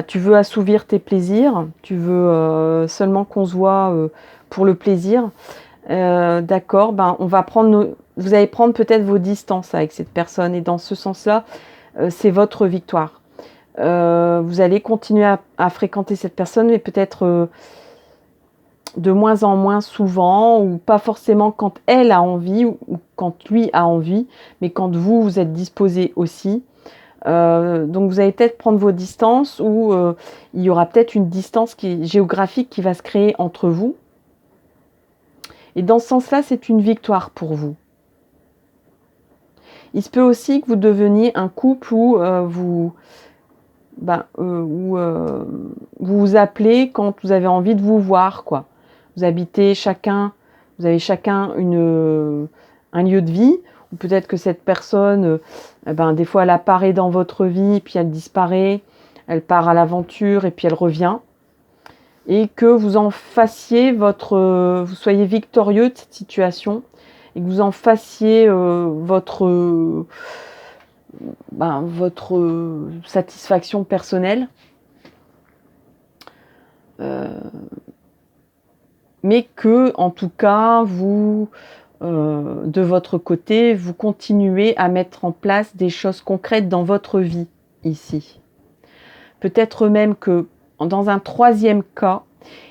Speaker 1: tu veux assouvir tes plaisirs, tu veux seulement qu'on se voit pour le plaisir. D'accord, on va prendre vous allez prendre peut-être vos distances avec cette personne, et dans ce sens-là, c'est votre victoire. Vous allez continuer à fréquenter cette personne, mais peut-être de moins en moins souvent, ou pas forcément quand elle a envie, ou quand lui a envie, mais quand vous êtes disposé aussi. Donc vous allez peut-être prendre vos distances, ou il y aura peut-être une distance géographique qui va se créer entre vous. Et dans ce sens-là, c'est une victoire pour vous. Il se peut aussi que vous deveniez un couple où vous vous appelez quand vous avez envie de vous voir, quoi. Vous avez chacun un lieu de vie, ou peut-être que cette personne, des fois elle apparaît dans votre vie, puis elle disparaît, elle part à l'aventure et puis elle revient. Et que vous en fassiez vous soyez victorieux de cette situation, et que vous en fassiez votre satisfaction personnelle. Mais que, en tout cas, vous, de votre côté, vous continuez à mettre en place des choses concrètes dans votre vie, ici. Peut-être même que, dans un troisième cas,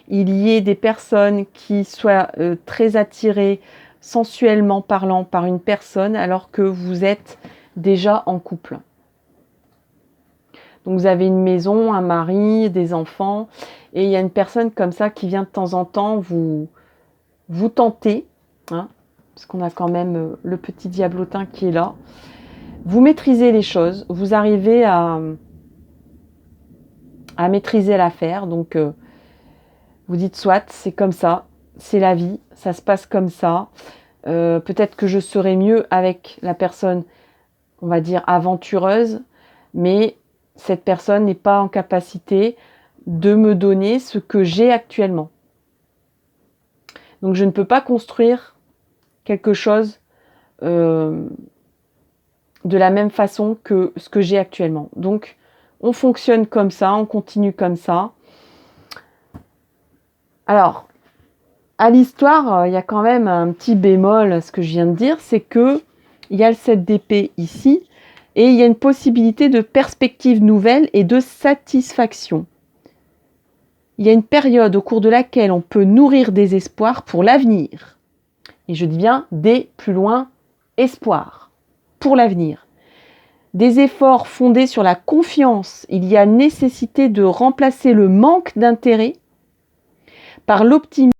Speaker 1: il y ait des personnes qui soient très attirées sensuellement parlant par une personne, alors que vous êtes déjà en couple. Donc vous avez une maison, un mari, des enfants, et il y a une personne comme ça qui vient de temps en temps vous tenter, hein, parce qu'on a quand même le petit diablotin qui est là. Vous maîtrisez les choses, vous arrivez à maîtriser l'affaire, donc vous dites soit, c'est comme ça, c'est la vie, ça se passe comme ça. Peut-être que je serai mieux avec la personne, on va dire, aventureuse, mais cette personne n'est pas en capacité de me donner ce que j'ai actuellement. Donc je ne peux pas construire quelque chose de la même façon que ce que j'ai actuellement. Donc on fonctionne comme ça, on continue comme ça. Alors, à l'histoire, il y a quand même un petit bémol à ce que je viens de dire, c'est que il y a le 7 d'épée ici, et il y a une possibilité de perspective nouvelle et de satisfaction. Il y a une période au cours de laquelle on peut nourrir des espoirs pour l'avenir. Et je dis bien des plus loin espoirs pour l'avenir. Des efforts fondés sur la confiance. Il y a nécessité de remplacer le manque d'intérêt par l'optimisme